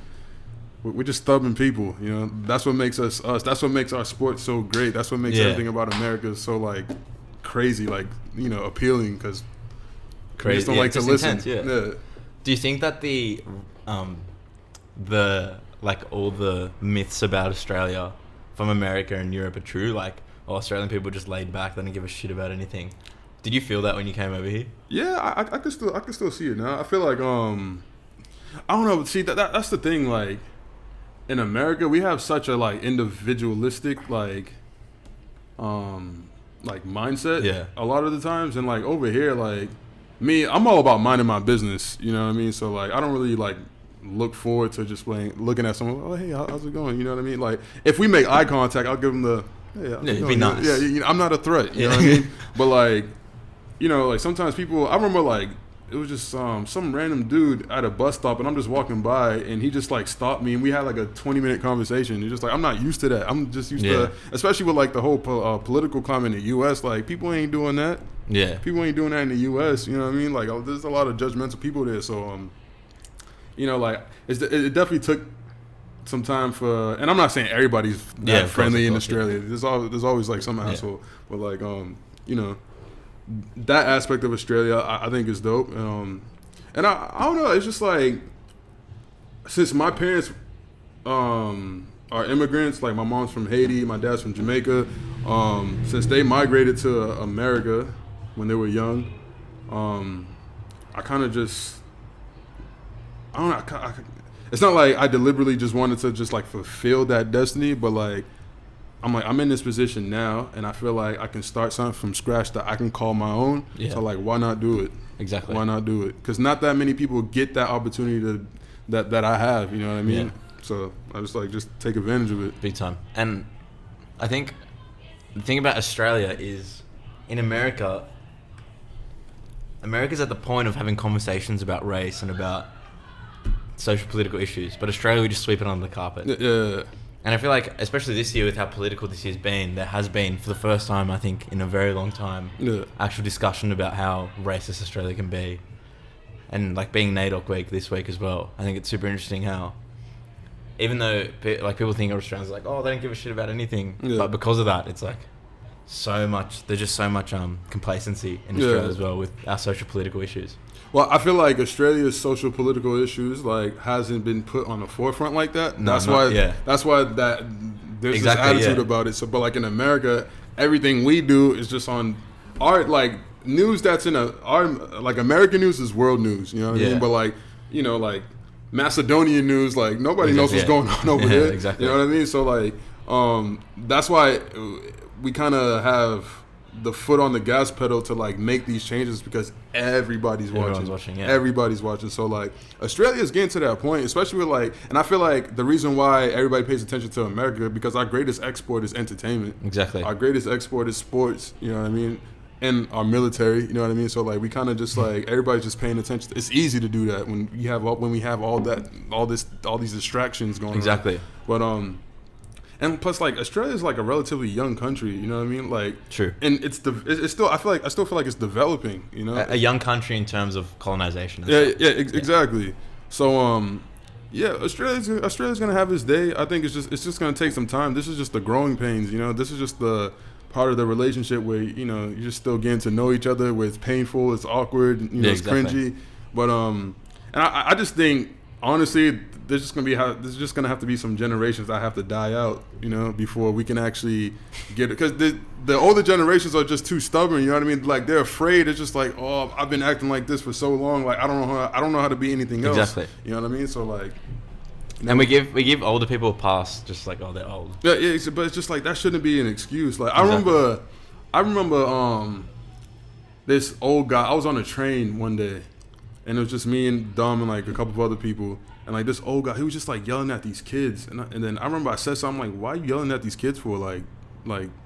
stubborn people. You know, that's what makes us us. That's what makes our sport so great. That's what makes everything about America so like crazy, like, you know, appealing, because we just don't like to listen. Intense, Do you think that the like all the myths about Australia from America and Europe are true? Like, Australian people are just laid back, they don't give a shit about anything. Did you feel that when you came over here? Yeah, I can still see it now. I feel like I don't know. See, that's the thing. Like in America, we have such a like individualistic like mindset a lot of the times, and like over here, like me, I'm all about minding my business, you know what I mean? So like I don't really like look forward to just looking at someone, oh hey, how's it going, you know what I mean? Like if we make eye contact, I'll give them the be nice. Yeah, you know, I'm not a threat, you know what I mean? But like, you know, like sometimes people, I remember like it was just some random dude at a bus stop, and I'm just walking by, and he just like stopped me, and we had like a 20-minute conversation. It's just like I'm not used to that. I'm just used to, especially with like the whole political climate in the U.S. Like people ain't doing that. Yeah, people ain't doing that in the U.S. You know what I mean? Like there's a lot of judgmental people there. So you know, like it definitely took some time for, and I'm not saying everybody's that friendly in Australia. There's always like some asshole, but like you know. That aspect of Australia, I think is dope. And I don't know. It's just like, since my parents are immigrants, like my mom's from Haiti, my dad's from Jamaica. Since they migrated to America when they were young, I kind of just, I don't know. It's not like I deliberately just wanted to just like fulfill that destiny, but like, I'm in this position now, and I feel like I can start something from scratch that I can call my own. Yeah. So like, why not do it? Exactly. Why not do it? Because not that many people get that opportunity that I have. You know what I mean? Yeah. So I just take advantage of it. Big time. And I think the thing about Australia is, in America's at the point of having conversations about race and about social political issues, but Australia, we just sweep it under the carpet. Yeah. And I feel like, especially this year with how political this year's been, there has been, for the first time, I think, in a very long time, actual discussion about how racist Australia can be. And like being NAIDOC week this week as well, I think it's super interesting how, even though like people think Australians are like, oh, they don't give a shit about anything, but because of that, it's like there's just so much complacency in Australia as well with our social political issues. Well, I feel like Australia's social political issues like hasn't been put on the forefront like that. That's why that there's this attitude about it. So, but like in America, everything we do is just on our like news that's in our like American news is world news. You know what I mean? But like, you know, like Macedonian news, like nobody knows what's going on over there. Exactly. You know what I mean? So like, that's why we kind of have the foot on the gas pedal to like make these changes because everybody's watching. Everybody's watching. So like, Australia's getting to that point, especially with like, and I feel like the reason why everybody pays attention to America because our greatest export is entertainment. Exactly. Our greatest export is sports. You know what I mean? And our military, you know what I mean? So like we kind of just like everybody's just paying attention. It's easy to do that when we have all these distractions going on. Exactly. But and plus like Australia's like a relatively young country, you know what I mean? Like true. And it's still I still feel like it's developing, you know? A young country in terms of colonization. Exactly. So yeah, Australia's gonna have its day. I think it's just gonna take some time. This is just the growing pains, you know. This is just the part of the relationship where you know you're just still getting to know each other, where it's painful, it's awkward, you know, it's cringy. But and I just think honestly, there's just gonna have to be some generations that have to die out, you know, before we can actually get it. Because the older generations are just too stubborn, you know what I mean? Like they're afraid. It's just like, oh, I've been acting like this for so long, like I don't know how to be anything else. Exactly. You know what I mean? So like. And we give older people a pass, just like, oh, they're old. Yeah, but it's just like that shouldn't be an excuse. Like I remember this old guy. I was on a train one day, and it was just me and Dom and like a couple of other people, and like this old guy, he was just like yelling at these kids, and then I remember I said something like, "Why are you yelling at these kids for? Like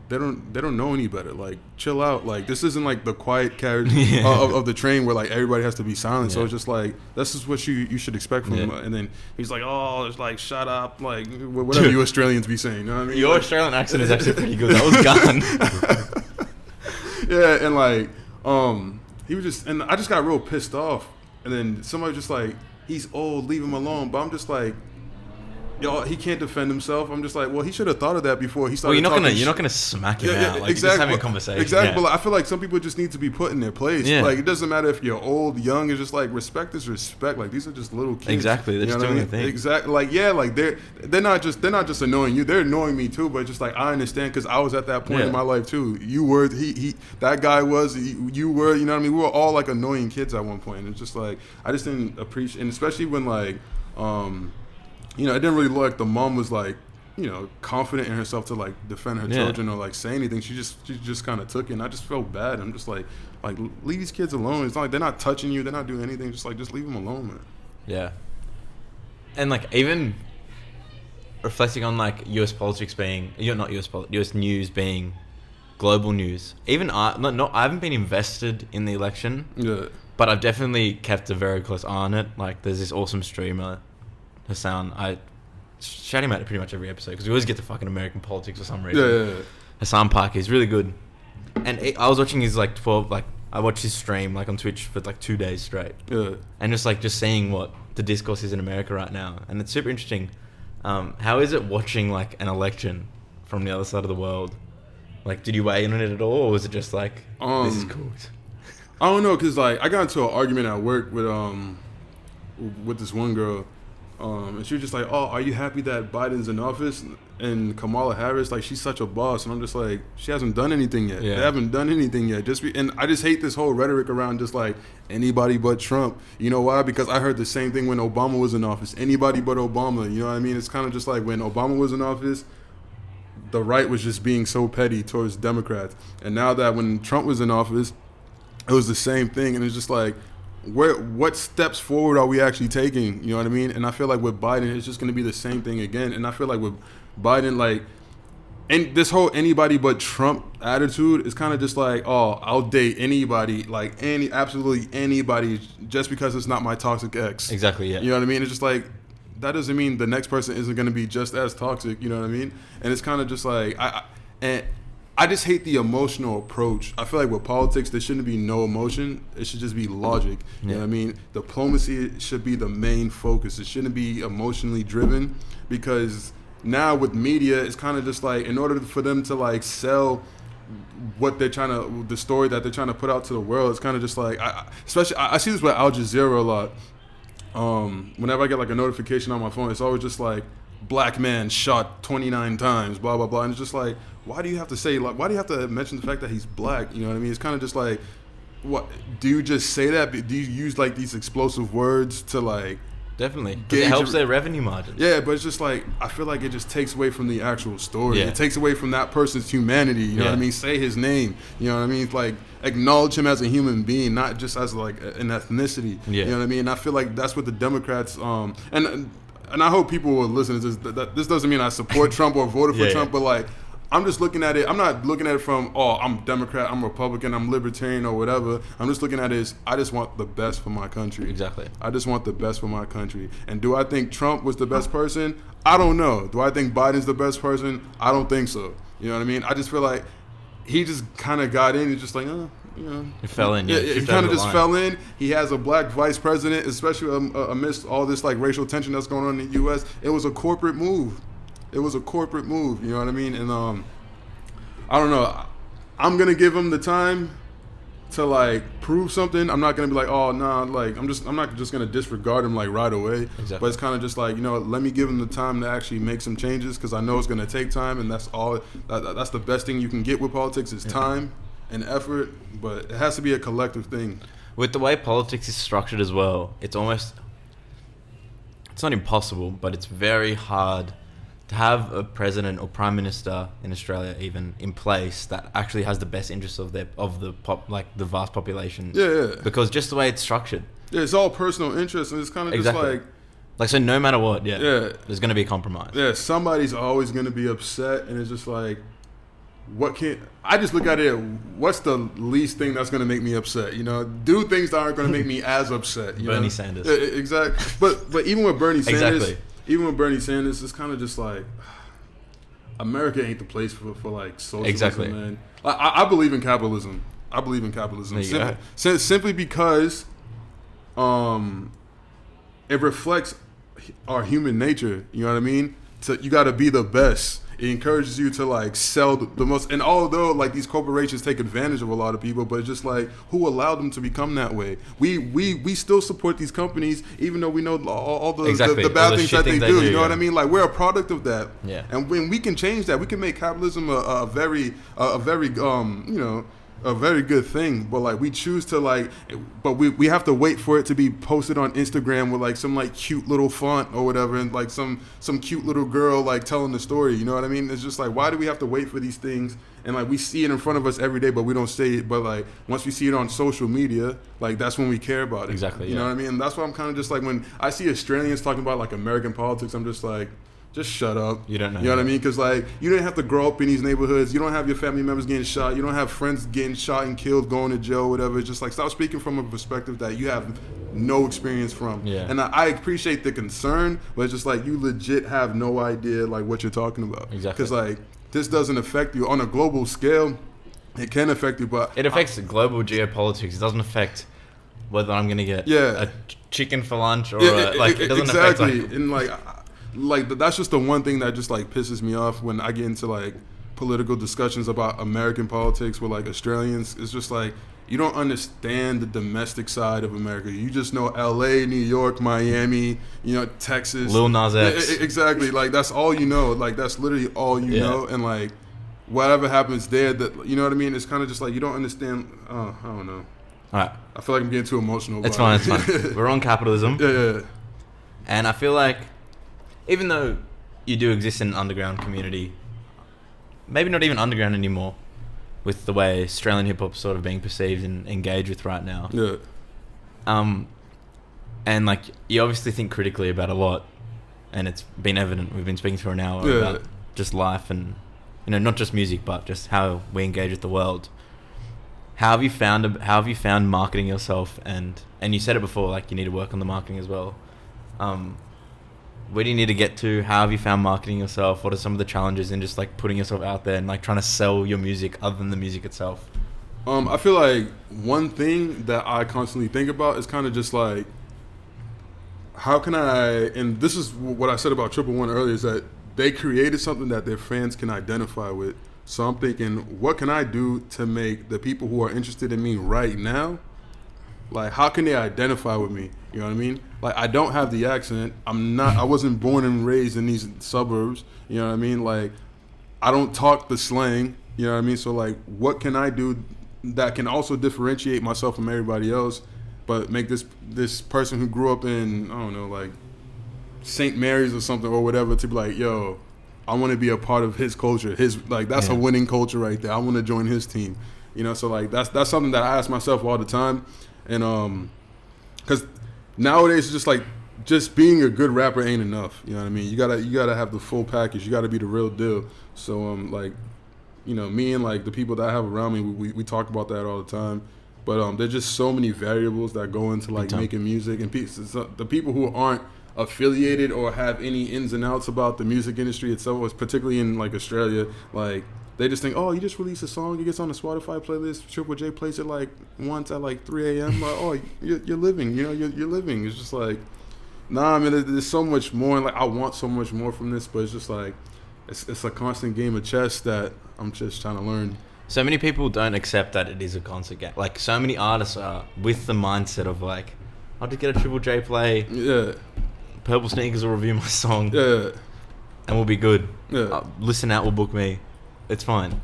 they don't know any better. Like chill out. Like this isn't like the quiet carriage of the train where like everybody has to be silent. So it's just like this is what you should expect from him." And then he's like, "Oh, it's like shut up, like whatever you Australians be saying." You know what I mean? Your Australian accent is actually pretty good. That was gone. Yeah, and like he was just, and I just got real pissed off. And then somebody just like, he's old, leave him alone. But I'm just like, yo, he can't defend himself. I'm just like, well, he should have thought of that before he started. Well, you're not gonna smack him out. Like, exactly. You're just having a conversation. Exactly. But like, I feel like some people just need to be put in their place. Yeah. Like it doesn't matter if you're old, young. It's just like respect is respect. Like these are just little kids. Exactly. They're just doing their thing. Exactly. Like yeah, like they're not just annoying you. They're annoying me too. But just like I understand because I was at that point in my life too. You were that guy was you were. You know what I mean? We were all like annoying kids at one point. It's just like I just didn't appreciate, and especially when like you know, it didn't really look like the mom was like, you know, confident in herself to like defend her children or like say anything. She just kind of took it, and I just felt bad. I'm just like leave these kids alone. It's not like they're not touching you, they're not doing anything. Just leave them alone, man. Yeah. And like even reflecting on like US politics being, US news being global news. Even I haven't been invested in the election. Yeah. But I've definitely kept a very close eye on it. Like there's this awesome streamer, Hassan. I shout him out pretty much every episode because we always get to fucking American politics for some reason. Yeah. Hassan Parker, he's really good. And I was watching his like 12, like I watched his stream like on Twitch for like 2 days straight. Yeah. And just seeing what the discourse is in America right now, and it's super interesting. How is it watching like an election from the other side of the world? Like, did you weigh in on it at all, or was it just like this is cool? I don't know, cause like I got into an argument at work with this one girl. And she was just like, "Oh, are you happy that Biden's in office and Kamala Harris? Like, she's such a boss." And I'm just like, "She hasn't done anything yet. Yeah. They haven't done anything yet." And I just hate this whole rhetoric around just like anybody but Trump. You know why? Because I heard the same thing when Obama was in office. Anybody but Obama. You know what I mean? It's kind of just like when Obama was in office, the right was just being so petty towards Democrats. And now that when Trump was in office, it was the same thing. And it's just like, what steps forward are we actually taking? You know what I mean? And I feel like with Biden, it's just going to be the same thing again. And I feel like with Biden, like, and this whole anybody but Trump attitude is kind of just like, oh, I'll date anybody, like absolutely anybody, just because it's not my toxic ex. Exactly. Yeah. You know what I mean? It's just like, that doesn't mean the next person isn't going to be just as toxic. You know what I mean? And it's kind of just like I just hate the emotional approach. I feel like with politics, there shouldn't be no emotion. It should just be logic. You know what I mean? Diplomacy should be the main focus. It shouldn't be emotionally driven, because now with media, it's kind of just like, in order for them to like sell what they're trying to, the story that they're trying to put out to the world, it's kind of just like, especially I see this with Al Jazeera a lot. Whenever I get like a notification on my phone, it's always just like, black man shot 29 times, blah, blah, blah. And it's just like, why do you have to say, like, why do you have to mention the fact that he's black? You know what I mean? It's kind of just like, what, do you just say that? Do you use like these explosive words to like Definitely. 'Cause gauge it helps their revenue margins. Yeah, but it's just like, I feel like it just takes away from the actual story. Yeah. It takes away from that person's humanity. You know what I mean? Say his name. You know what I mean? Like, acknowledge him as a human being, not just as like an ethnicity. Yeah. You know what I mean? And I feel like that's what the Democrats and I hope people will listen to this. This doesn't mean I support Trump or voted for Trump, but like, I'm just looking at it. I'm not looking at it from, oh, I'm Democrat, I'm Republican, I'm Libertarian or whatever. I'm just looking at it as, I just want the best for my country. Exactly. I just want the best for my country. And do I think Trump was the best person? I don't know. Do I think Biden's the best person? I don't think so. You know what I mean? I just feel like he just kind of got in and just like, you know. He fell in. He kind of just fell in. He has a black vice president, especially amidst all this like racial tension that's going on in the U.S. It was a corporate move. It was a corporate move, you know what I mean? And I don't know. I'm gonna give him the time to like prove something. I'm not gonna be like, oh nah, like I'm not just gonna disregard him like right away. Exactly. But it's kind of just like, you know, let me give him the time to actually make some changes, because I know it's gonna take time, and that's all. That's the best thing you can get with politics is time and effort. But it has to be a collective thing. With the way politics is structured as well, it's not impossible, but it's very hard to have a president or prime minister in Australia even in place that actually has the best interests of the vast population. Yeah. Because just the way it's structured. Yeah, it's all personal interest, and it's kind of just like so no matter what, there's going to be a compromise. Yeah, somebody's always going to be upset, and it's just like, I just look at it, what's the least thing that's going to make me upset? You know, do things that aren't going to make me as upset. Bernie Sanders. Yeah, exactly. But even with Bernie Sanders, it's kind of just like, America ain't the place for like socialism, man. I believe in capitalism. Simply because it reflects our human nature. You know what I mean? You got to be the best. It encourages you to like sell the most. And although like these corporations take advantage of a lot of people, but it's just like, who allowed them to become that way? We still support these companies, even though we know all the bad things that they do. You know what I mean? Like, we're a product of that. Yeah. And when we can change that, we can make capitalism a very a very good thing. But like, we choose to like, but we have to wait for it to be posted on Instagram with like some like cute little font or whatever, and like some cute little girl like telling the story. You know what I mean? It's just like, why do we have to wait for these things? And like, we see it in front of us every day, but we don't say it. But like, once we see it on social media, like, that's when we care about it. Exactly. You know what I mean? And that's why I'm kind of just like, when I see Australians talking about like American politics, I'm just like, just shut up. You don't know. You know what I mean? Because like, you didn't have to grow up in these neighborhoods. You don't have your family members getting shot. You don't have friends getting shot and killed, going to jail, whatever. It's just like, stop speaking from a perspective that you have no experience from. Yeah. And I appreciate the concern, but it's just like, you legit have no idea like what you're talking about. Exactly. Because like, this doesn't affect you on a global scale. It can affect you, but it affects global geopolitics. It doesn't affect whether I'm gonna get a chicken for lunch or it doesn't affect like, and like that's just the one thing that just like pisses me off when I get into like political discussions about American politics with like Australians. It's just like, you don't understand the domestic side of America. You just know LA, New York, Miami, you know, Texas, Lil Nas X. Exactly. Like, that's all you know. Like, that's literally all you know. And like, whatever happens there, that, you know what I mean? It's kind of just like, you don't understand. I don't know. All right. I feel like I'm getting too emotional. It's fine. We're on capitalism. Yeah. And I feel like, even though you do exist in an underground community, maybe not even underground anymore, with the way Australian hip hop's sort of being perceived and engaged with right now. Yeah. And like, you obviously think critically about a lot, and it's been evident. We've been speaking for an hour about just life and, you know, not just music, but just how we engage with the world. How have you found marketing yourself? And you said it before, like, you need to work on the marketing as well. Where do you need to get to? How have you found marketing yourself? What are some of the challenges in just like putting yourself out there and like trying to sell your music other than the music itself? I feel like one thing that I constantly think about is kind of just like, how can I, and this is what I said about Triple One earlier, is that they created something that their fans can identify with. So I'm thinking, what can I do to make the people who are interested in me right now, like, how can they identify with me? You know what I mean? Like, I don't have the accent. I wasn't born and raised in these suburbs. You know what I mean? Like, I don't talk the slang. You know what I mean? So, like, what can I do that can also differentiate myself from everybody else, but make this person who grew up in, I don't know, like, St. Mary's or something or whatever to be like, yo, I want to be a part of his culture. His like that's a winning culture right there. I want to join his team. You know, so like that's something that I ask myself all the time, and because nowadays it's just like just being a good rapper ain't enough. You know what I mean? You gotta have the full package. You gotta be the real deal. So like, you know, me and like the people that I have around me, we talk about that all the time. But there's just so many variables that go into like making music, and the people who aren't affiliated or have any ins and outs about the music industry itself, particularly in like Australia, like they just think, oh, you just release a song, it gets on the Spotify playlist, Triple J plays it like once at like 3 a.m. Like, oh, you're living, you know, you're living. It's just like, nah, I mean, there's so much more, and like I want so much more from this, but it's just like it's a constant game of chess that I'm just trying to learn. So many people don't accept that it is a concert game. Like, so many artists are with the mindset of like, I'll just get a Triple J play. Yeah. Purple Sneakers will review my song. Yeah. And we'll be good. Yeah. Listen Out will book me. It's fine.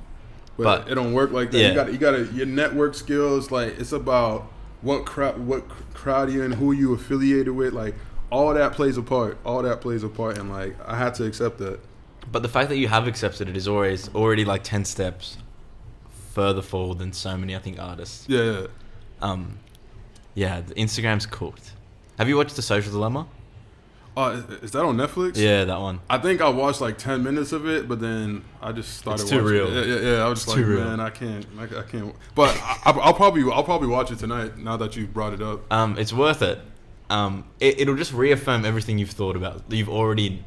But it don't work like that. Yeah. You gotta your network skills, like it's about what crowd you're in, who you affiliated with, like all that plays a part. And like I had to accept that. But the fact that you have accepted it is already like 10 steps further forward than so many, I think, artists. Yeah. Yeah, the Instagram's cooked. Have you watched The Social Dilemma? Is that on Netflix? Yeah, that one. I think I watched like 10 minutes of it, but then I just started it's too watching real. it. Yeah, I was just it's like, too man, I can't. But I'll probably watch it tonight now that you brought it up. It's worth it. It'll just reaffirm everything you've thought about, that you've already,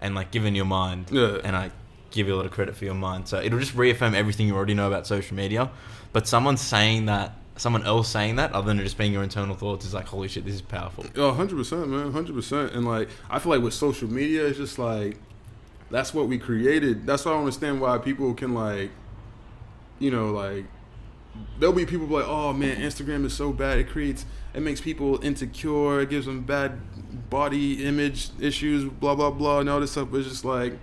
and like given your mind. Yeah. And I give you a lot of credit for your mind. So it'll just reaffirm everything you already know about social media. But someone else saying that, other than it just being your internal thoughts, is like, holy shit, this is powerful. Oh, 100%, man, 100%. And like, I feel like with social media, it's just like, that's what we created. That's why I don't understand why people can like, you know, like, there'll be people like, oh man, Instagram is so bad. It makes people insecure. It gives them bad body image issues, blah, blah, blah, and all this stuff. But it's just like,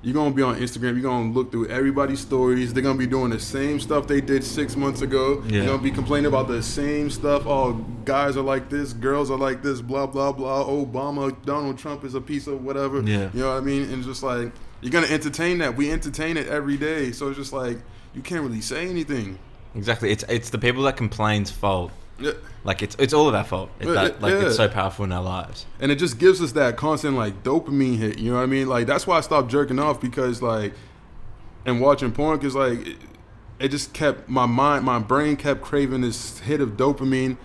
you're going to be on Instagram. You're going to look through everybody's stories. They're going to be doing the same stuff they did 6 months ago. Yeah. They're going to be complaining about the same stuff. Oh, guys are like this. Girls are like this. Blah, blah, blah. Obama, Donald Trump is a piece of whatever. Yeah. You know what I mean? And it's just like, you're going to entertain that. We entertain it every day. So it's just like, you can't really say anything. Exactly. It's the people that complain's fault. Yeah. Like it's all of our fault. It's so powerful in our lives. And it just gives us that constant like dopamine hit. You know what I mean? Like that's why I stopped jerking off, because like, and watching porn, because like it just kept my brain kept craving this hit of dopamine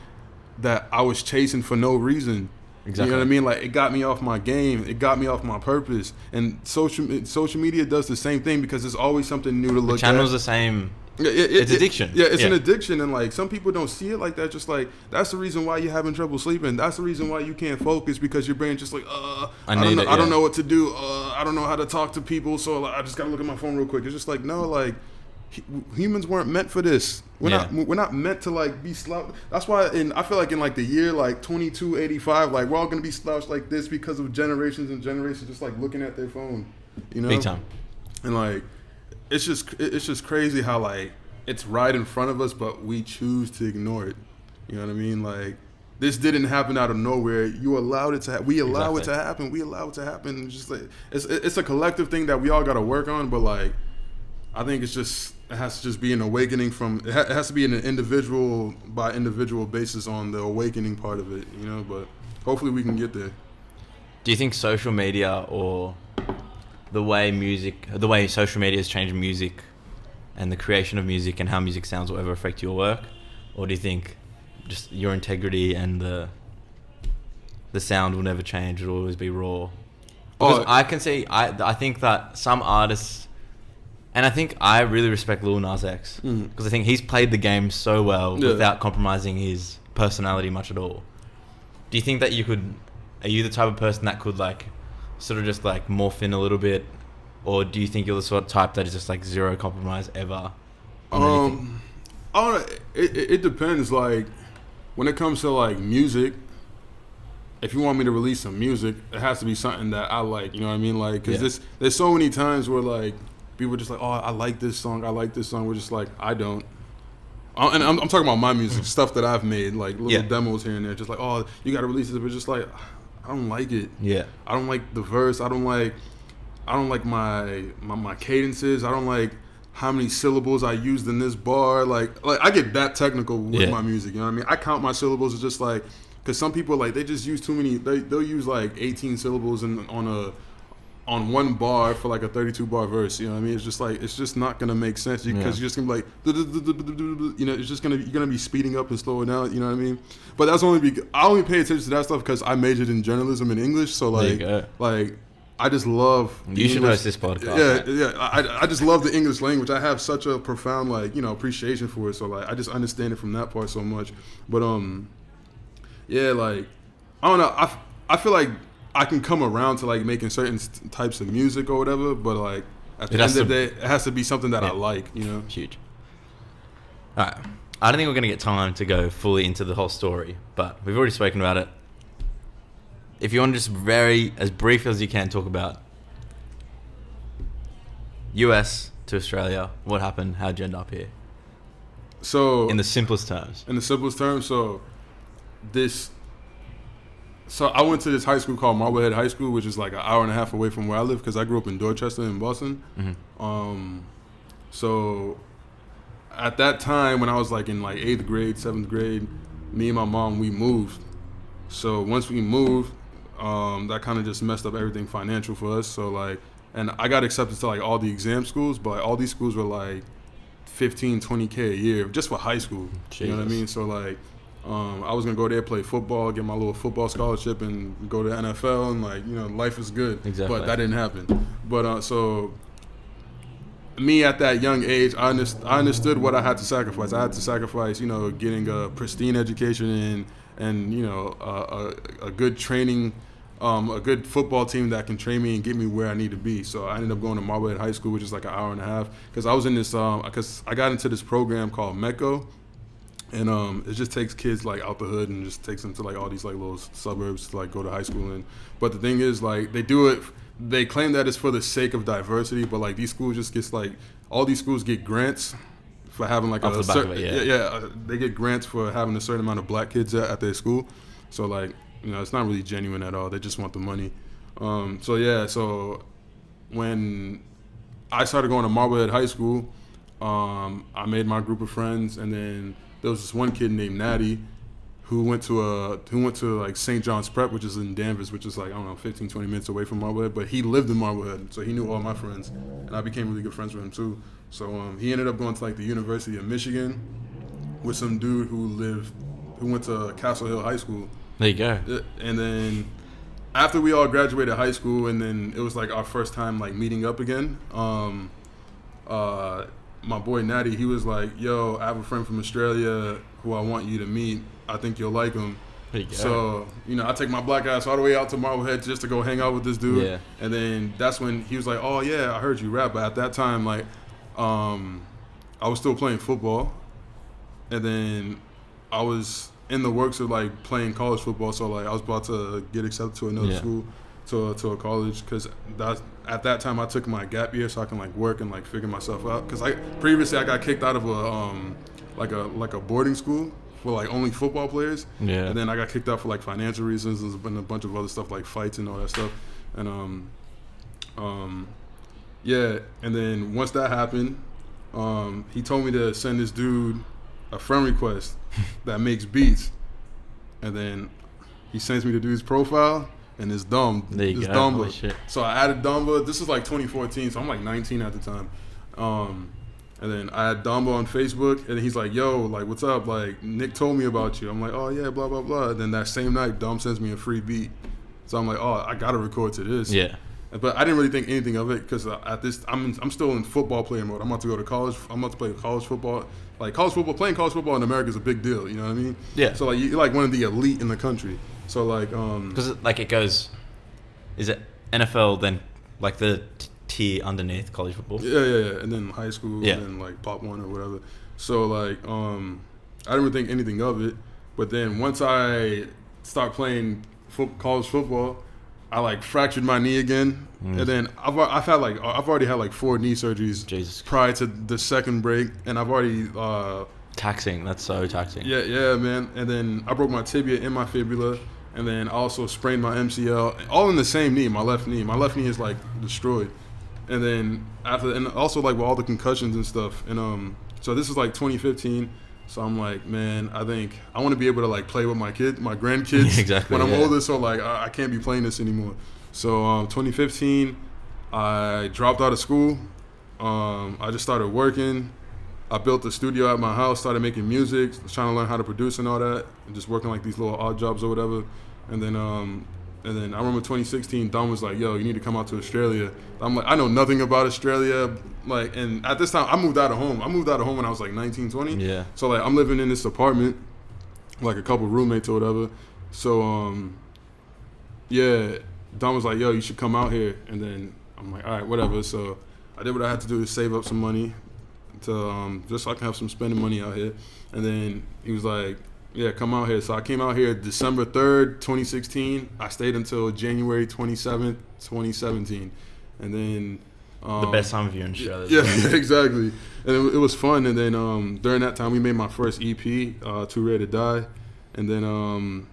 that I was chasing for no reason. Exactly. You know what I mean? Like it got me off my game. It got me off my purpose. And social media does the same thing, because there's always something new to look at. The channel's the same. It's addiction. It's an addiction, and like some people don't see it like that. Just like that's the reason why you're having trouble sleeping. That's the reason why you can't focus, because your brain's just like, I don't know what to do. I don't know how to talk to people, so like, I just gotta look at my phone real quick. It's just like, no, like humans weren't meant for this. We're not meant to like be slouched. That's why I feel like in like the year like 2285, like we're all gonna be slouched like this because of generations and generations just like looking at their phone. You know, big time. And like. It's just crazy how like it's right in front of us, but we choose to ignore it. You know what I mean? Like this didn't happen out of nowhere. You allowed it to. We allow it to happen. We allow it to happen. It's just like it's a collective thing that we all got to work on. But like I think it has to just be an awakening from. It has to be an individual by individual basis on the awakening part of it. You know, but hopefully we can get there. Do you think social media or the way social media has changed music and the creation of music and how music sounds will ever affect your work? Or do you think just your integrity and the sound will never change, it'll always be raw? Because I think that some artists, and I think I really respect Lil Nas X, because I think he's played the game so well without compromising his personality much at all. Do you think that are you the type of person that could like sort of just like morph in a little bit, or do you think you're the sort of type that is just like zero compromise ever? I don't know. It depends. Like when it comes to like music, if you want me to release some music, it has to be something that I like. You know what I mean? Like because there's so many times where like people are just like, oh, I like this song. We're just like, I don't. And I'm talking about my music, stuff that I've made, like little demos here and there. Just like, oh, you got to release this, but just like. don't like it. Yeah. I don't like the verse. I don't like my cadences. I don't like how many syllables I used in this bar. Like I get that technical with my music. You know what I mean? I count my syllables. It's just like, because some people, like, they just use too many. They'll use like 18 syllables on one bar for like a 32 bar verse. You know what I mean? It's just like, it's just not gonna make sense because you're just gonna be like, you know, it's just you're gonna be speeding up and slowing down. You know what I mean? But that's I only pay attention to that stuff because I majored in journalism and English. So like I just love. You should host this podcast. Yeah. I just love the English language. I have such a profound, like, you know, appreciation for it. So like I just understand it from that part so much. But yeah, like, I don't know. I feel like I can come around to like making certain types of music or whatever. But like at the end of the day, it has to be something that I like. You know, huge. All right. I don't think we're gonna get time to go fully into the whole story, but we've already spoken about it. If you want to just as brief as you can talk about US to Australia, what happened, how'd you end up here? So in the simplest terms. So I went to this high school called Marblehead High School, which is like an hour and a half away from where I live because I grew up in Dorchester in Boston. Mm-hmm. So at that time when I was like in like 8th grade, 7th grade, me and my mom, we moved. So once we moved, that kind of just messed up everything financial for us. So like, and I got accepted to like all the exam schools, but like, all these schools were like 15, 20K a year just for high school. Jesus. You know what I mean? So like, I was gonna go there, play football, get my little football scholarship, and go to NFL, and like, you know, life is good. Exactly. But that didn't happen. But so me at that young age, I understood what I had to sacrifice. I had to sacrifice, you know, getting a pristine education and you know, a good training. A good football team that can train me and get me where I need to be. So I ended up going to Marblehead High School, which is like an hour and a half, because I was in this, because I got into this program called MECO, and it just takes kids like out the hood and just takes them to like all these like little suburbs to like go to high school in. But the thing is, like, they claim that it's for the sake of diversity, but like these schools just gets like, all these schools get grants for having like they get grants for having a certain amount of black kids at their school. So like, you know, it's not really genuine at all. They just want the money. So when I started going to Marblehead High School, I made my group of friends, and then there was this one kid named Natty who went to like St. John's Prep, which is in Danvers, which is like, I don't know, 15, 20 minutes away from Marblehead, but he lived in Marblehead, so he knew all my friends, and I became really good friends with him too. So he ended up going to like the University of Michigan with some dude who went to Castle Hill High School. There you go. And then after we all graduated high school, and then it was like our first time like meeting up again, my boy Natty, he was like, yo, I have a friend from Australia who I want you to meet. I think you'll like him. There you go. So, you know, I take my black ass all the way out to Marblehead just to go hang out with this dude. Yeah. And then that's when he was like, oh yeah, I heard you rap. But at that time, like, I was still playing football. And then I was in the works of like playing college football, so like I was about to get accepted to another school, to a college, because at that time I took my gap year so I can like work and like figure myself out, because previously I got kicked out of a boarding school for like only football players, and then I got kicked out for like financial reasons and a bunch of other stuff like fights and all that stuff, and and then once that happened, he told me to send this dude a friend request that makes beats, and then he sends me to do his profile, and it's dumb. There you go. Holy shit. So I added Dumba. This is like 2014, so I'm like 19 at the time. And then I had Dumba on Facebook, and he's like, yo, like, what's up? Like, Nick told me about you. I'm like, oh yeah, blah blah blah. And then that same night, Dumb sends me a free beat. So I'm like, oh, I gotta record to this. Yeah. But I didn't really think anything of it, because at this, I'm still in football player mode. I'm about to go to college. I'm about to play college football. Like playing college football in America is a big deal. You know what I mean? Yeah. So like you're like one of the elite in the country. So like because like it goes, is it NFL then like the tier underneath college football? Yeah. And then high school, and then like Pop 1 or whatever. So like I didn't really think anything of it. But then once I start playing college football, I like fractured my knee again, and then I've already had like 4 knee surgeries prior to the second break, and I've already taxing. That's so taxing. Yeah, man. And then I broke my tibia and my fibula. and then I also sprained my MCL, all in the same knee, my left knee. My left knee is like destroyed, and then and also like with all the concussions and stuff, and so this is like 2015. So I'm like, man, I think I want to be able to like play with my grandkids exactly, when I'm older. So like I can't be playing this anymore. So 2015, I dropped out of school. I just started working. I built a studio at my house, started making music, trying to learn how to produce and all that, and just working like these little odd jobs or whatever. And then I remember 2016, Don was like, yo, you need to come out to Australia. I'm like, I know nothing about Australia. Like, and at this time, I moved out of home. When I was like 19, 20. Yeah. So like, I'm living in this apartment, like a couple roommates or whatever. So, yeah, Don was like, yo, you should come out here. And then I'm like, all right, whatever. So I did what I had to do to save up some money to just so I can have some spending money out here. And then he was like, yeah, come out here. So I came out here December 3rd, 2016. I stayed until January 27th, 2017. And then the best time of year in Australia. Yeah, exactly. And it was fun. And then during that time, we made my first EP, Too Rare to Die. And then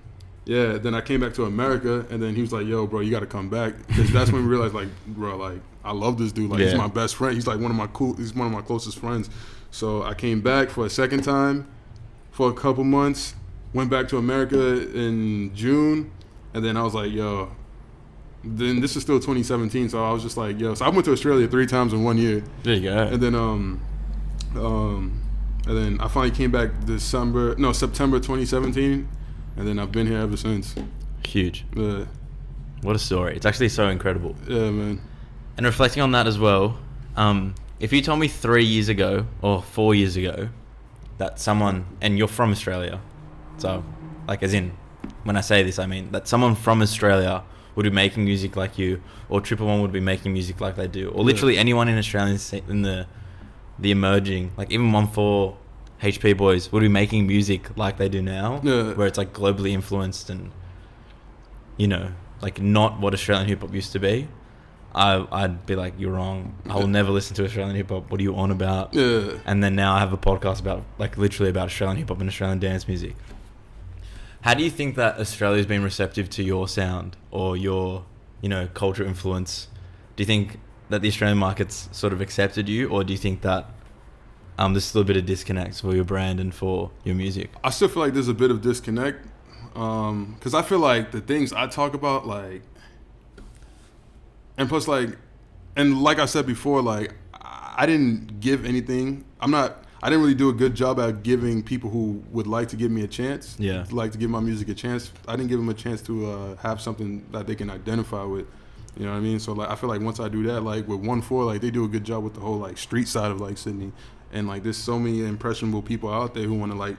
then I came back to America, and then he was like, yo, bro, you got to come back. Because that's when we realized, like, bro, like, I love this dude. Like, he's my best friend. He's like he's one of my closest friends. So I came back for a second time for a couple months, went back to America in June, and then I was like, yo, then this is still 2017, so I was just like, yo, so I went to Australia 3 times in 1 year. There you go. And then I finally came back September 2017, and then I've been here ever since. Huge. Yeah. What a story. It's actually so incredible. Yeah, man. And reflecting on that as well, if you told me 3 years ago or 4 years ago that someone, and you're from Australia, so like as in, when I say this, I mean that someone from Australia would be making music like you, or Triple One would be making music like they do, or literally anyone in Australia in the emerging, like even 1-4 HP boys would be making music like they do now, where it's like globally influenced and, you know, like not what Australian hip hop used to be. I'd be like, you're wrong. I will never listen to Australian hip hop. What are you on about? Yeah. And then now I have a podcast about, like, literally about Australian hip hop and Australian dance music. How do you think that Australia's been receptive to your sound or your, you know, culture influence? Do you think that the Australian market's sort of accepted you, or do you think that there's still a bit of disconnect for your brand and for your music? I still feel like there's a bit of disconnect, because I feel like the things I talk about, like, and plus, like, and like I said before, like, I didn't give anything. I didn't really do a good job at giving people who would like to give me a chance, like to give my music a chance. I didn't give them a chance to have something that they can identify with. You know what I mean? So, like, I feel like once I do that, like, with 1-4, like, they do a good job with the whole, like, street side of, like, Sydney. And, like, there's so many impressionable people out there who want to, like,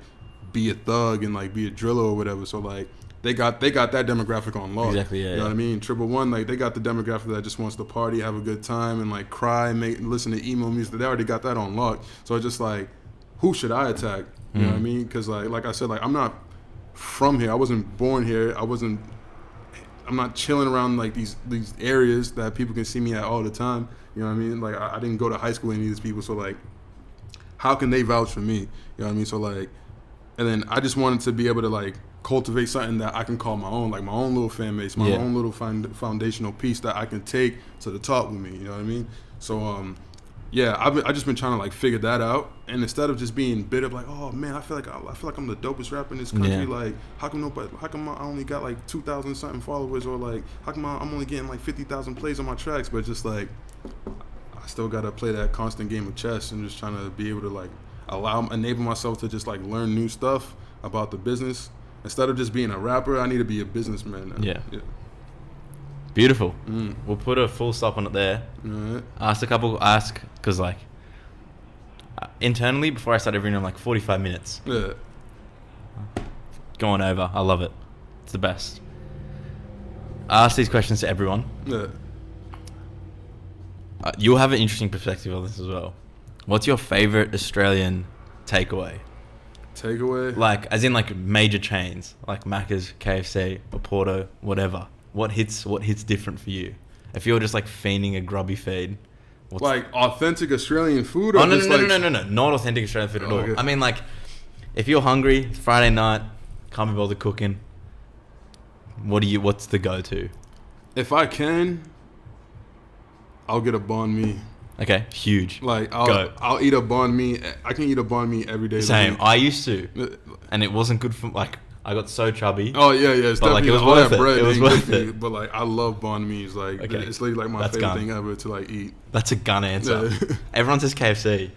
be a thug and, like, be a driller or whatever. So, like, they got that demographic on lock. Exactly, yeah. You know what I mean? Triple One, like, they got the demographic that just wants to party, have a good time, and, like, cry, listen to emo music. They already got that on lock. So it's just, like, who should I attack? You know what I mean? Because, like I said, like, I'm not from here. I wasn't born here. I'm not chilling around, like, these areas that people can see me at all the time. You know what I mean? Like, I didn't go to high school with any of these people. So, like, how can they vouch for me? You know what I mean? So, like, and then I just wanted to be able to, like, cultivate something that I can call my own, like my own little fan base, my own little foundational piece that I can take to the top with me. You know what I mean? So, I just been trying to, like, figure that out, and instead of just being bitter, like, oh man, I feel like I'm the dopest rapper in this country. Like, how come I only got like 2,000 something followers, or like, how come I'm only getting like 50,000 plays on my tracks? But just like, I still gotta play that constant game of chess, and just trying to be able to, like, enable myself to just, like, learn new stuff about the business. Instead of just being a rapper, I need to be a businessman now. Yeah. Beautiful. We'll put a full stop on it there. Right. Ask, because, like, internally, before I start every room, I'm like 45 minutes. Yeah. Going over. I love it. It's the best. I ask these questions to everyone. Yeah. You'll have an interesting perspective on this as well. What's your favorite Australian takeaway? Like, as in, like, major chains, like Macca's, KFC, or Porto, whatever. What hits different for you? If you're just, like, fiending a grubby feed. Like, authentic Australian food? Or no. Not authentic Australian food at all. Okay. I mean, like, if you're hungry, Friday night, can't be bothered cooking, What's the go-to? If I can, I'll get a banh mi. Okay, huge. Like Go. I'll eat a banh mi. I can eat a banh mi every day. Same. Of the I used to, and it wasn't good for like. I got so chubby. Oh yeah, it's but like definitely it was all worth that it. bread It was ain't worth good for it. you. But like I love banh mi's. Like Okay. it's literally like my That's favorite gun. thing ever to like eat. That's a gun answer. Yeah. Everyone says KFC.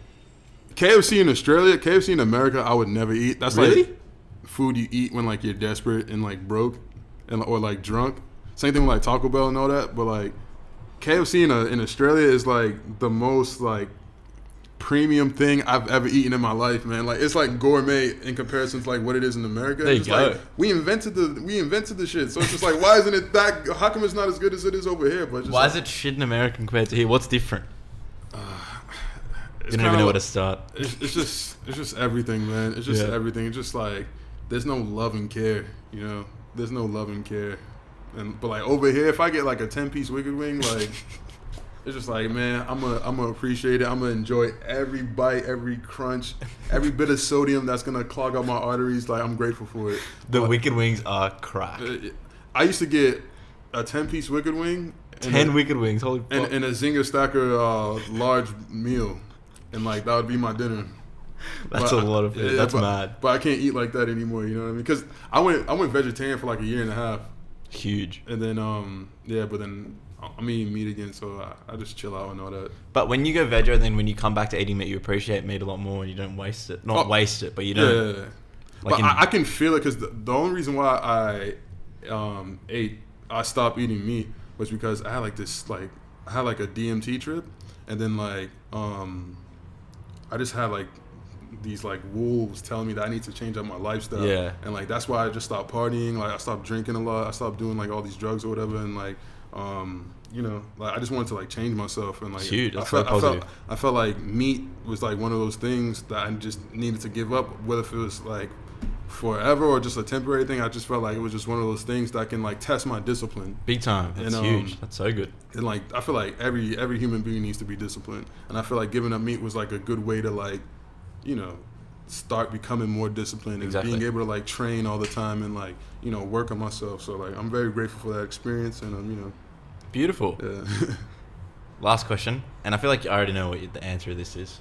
KFC in Australia, KFC in America, I would never eat. That's Really? like food you eat when like you're desperate and like broke, and or like drunk. Same thing with like Taco Bell and all that. But like KFC in Australia is like the most like premium thing I've ever eaten in my life, man. Like it's like gourmet in comparison to like what it is in America. There you It's go. Like, we invented the shit. So it's just like, why isn't it that? How come it's not as good as it is over here? But just Why like, is it shit in America compared to here? What's different? it's You don't even know kinda where to like- start. It's just everything, man. It's just Yeah. everything. It's just like there's no love and care, you know. There's no love and care, but like over here, if I get like a 10-piece Wicked Wing, like it's just like, man, I'm gonna appreciate it. I'm gonna enjoy every bite, every crunch, every bit of sodium that's gonna clog up my arteries. Like I'm grateful for it. The But, Wicked Wings are crack. I used to get a 10-piece Wicked Wing, and 10 Wicked Wings. Holy fuck. and a Zinger Stacker large meal, and like that would be my dinner. That's But a lot of food. That's but, mad. But I can't eat like that anymore. You know what I mean? Because I went vegetarian for like a year and a half, Huge. and then but then I'm eating meat again, so I just chill out and all that. But when you go veggie, then when you come back to eating meat, you appreciate meat a lot more and you don't waste it. Not waste it, but you don't. Yeah. Like But I can feel it because the only reason why I stopped eating meat was because I had like this like I had like a DMT trip, and then like I just had like these like wolves telling me that I need to change up my lifestyle. Yeah. And like that's why I just stopped partying. Like I stopped drinking a lot. I stopped doing like all these drugs or whatever. And like you know, like I just wanted to like change myself. And like It's huge. That's I felt, so positive. I felt like meat was like one of those things that I just needed to give up, whether if it was like forever or just a temporary thing. I just felt like it was just one of those things that can like test my discipline. Big time. That's And, huge. That's so good. And like I feel like every human being needs to be disciplined, and I feel like giving up meat was like a good way to like, you know, start becoming more disciplined and Exactly. being able to like train all the time and like, you know, work on myself. So like I'm very grateful for that experience, and you know, Beautiful. yeah. Last question, and I feel like you already know what the answer of this is.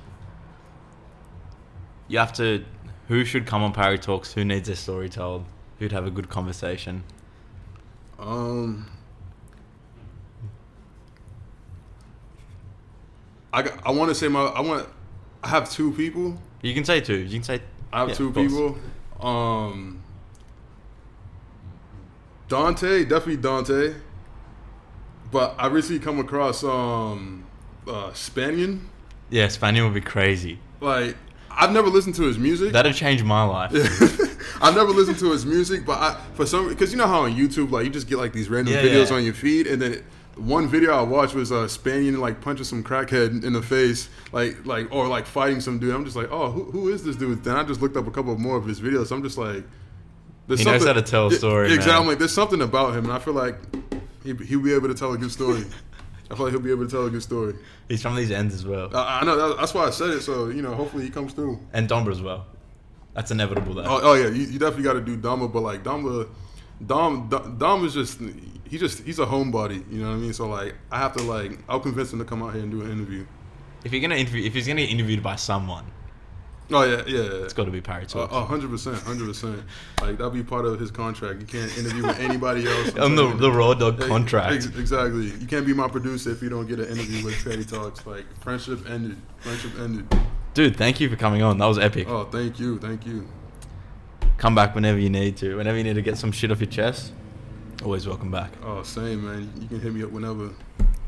You have to. Who should come on Parry Talks? Who needs their story told? Who'd have a good conversation? I want to say I have two people. You can say two. You can say. I have Yeah, two of course. people. Dante, definitely Dante. But I recently come across Spanian. Yeah, Spaniel would be crazy. Like I've never listened to his music. That'd change my life. I've never listened to his music, but because you know how on YouTube like you just get like these random Yeah, videos yeah. on your feed, and then one video I watched was Spanian like punching some crackhead in the face, or like fighting some dude. I'm just like, oh, who is this dude? Then I just looked up a couple more of his videos. I'm just like, He knows how to tell a story, Exactly. man. I'm like, there's something about him, and I feel like he'll be able to tell a good story. I feel like he'll be able to tell a good story. He's from these ends as well. I know that's why I said it. So you know, hopefully he comes through. And Dombra as well. That's inevitable though. Oh yeah, you definitely got to do Dama, but like Dom is just he's a homebody, you know what I mean? So like I have to like I'll convince him to come out here and do an interview. If he's gonna get interviewed by someone, Oh yeah. it's got to be Parry Talks. 100%. Like that'll be part of his contract. You can't interview with anybody else. On the RAW DAWG contract. Exactly. You can't be my producer if you don't get an interview with Parry Talks. Like friendship ended. Dude, thank you for coming on. That was epic. Oh, thank you. Come back whenever you need to. Whenever you need to get some shit off your chest, always welcome back. Oh, same man. You can hit me up whenever.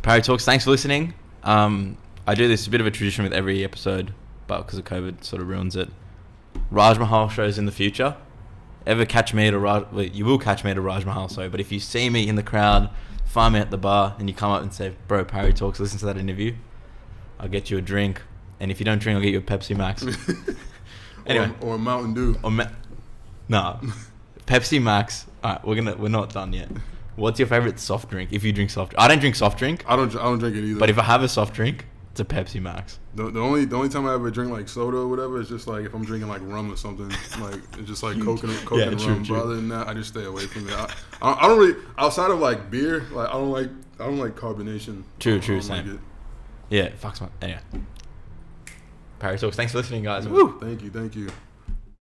Parry Talks, thanks for listening. I do this a bit of a tradition with every episode, but because of COVID, sort of ruins it. Raj Mahal shows in the future. Ever catch me at a Raj... Well, you will catch me at a Raj Mahal show, but if you see me in the crowd, find me at the bar, and you come up and say, bro, Parry Talks, listen to that interview, I'll get you a drink. And if you don't drink, I'll get you a Pepsi Max. Anyway. Or a Mountain Dew. Nah. Pepsi Max. Alright, we're not done yet. What's your favorite soft drink? If you drink soft, I don't drink soft drink. I don't drink it either. But if I have a soft drink, It's a Pepsi Max. The only time I ever drink like soda or whatever is just like if I'm drinking like rum or something. Like it's just like Coke and rum. But other than that, I just stay away from it. I don't really, outside of like beer. Like I don't like carbonation. True, Like same. it. Yeah, fuck some. Anyway. Parry Talks. Thanks for listening, guys. Yeah, Woo! Thank you.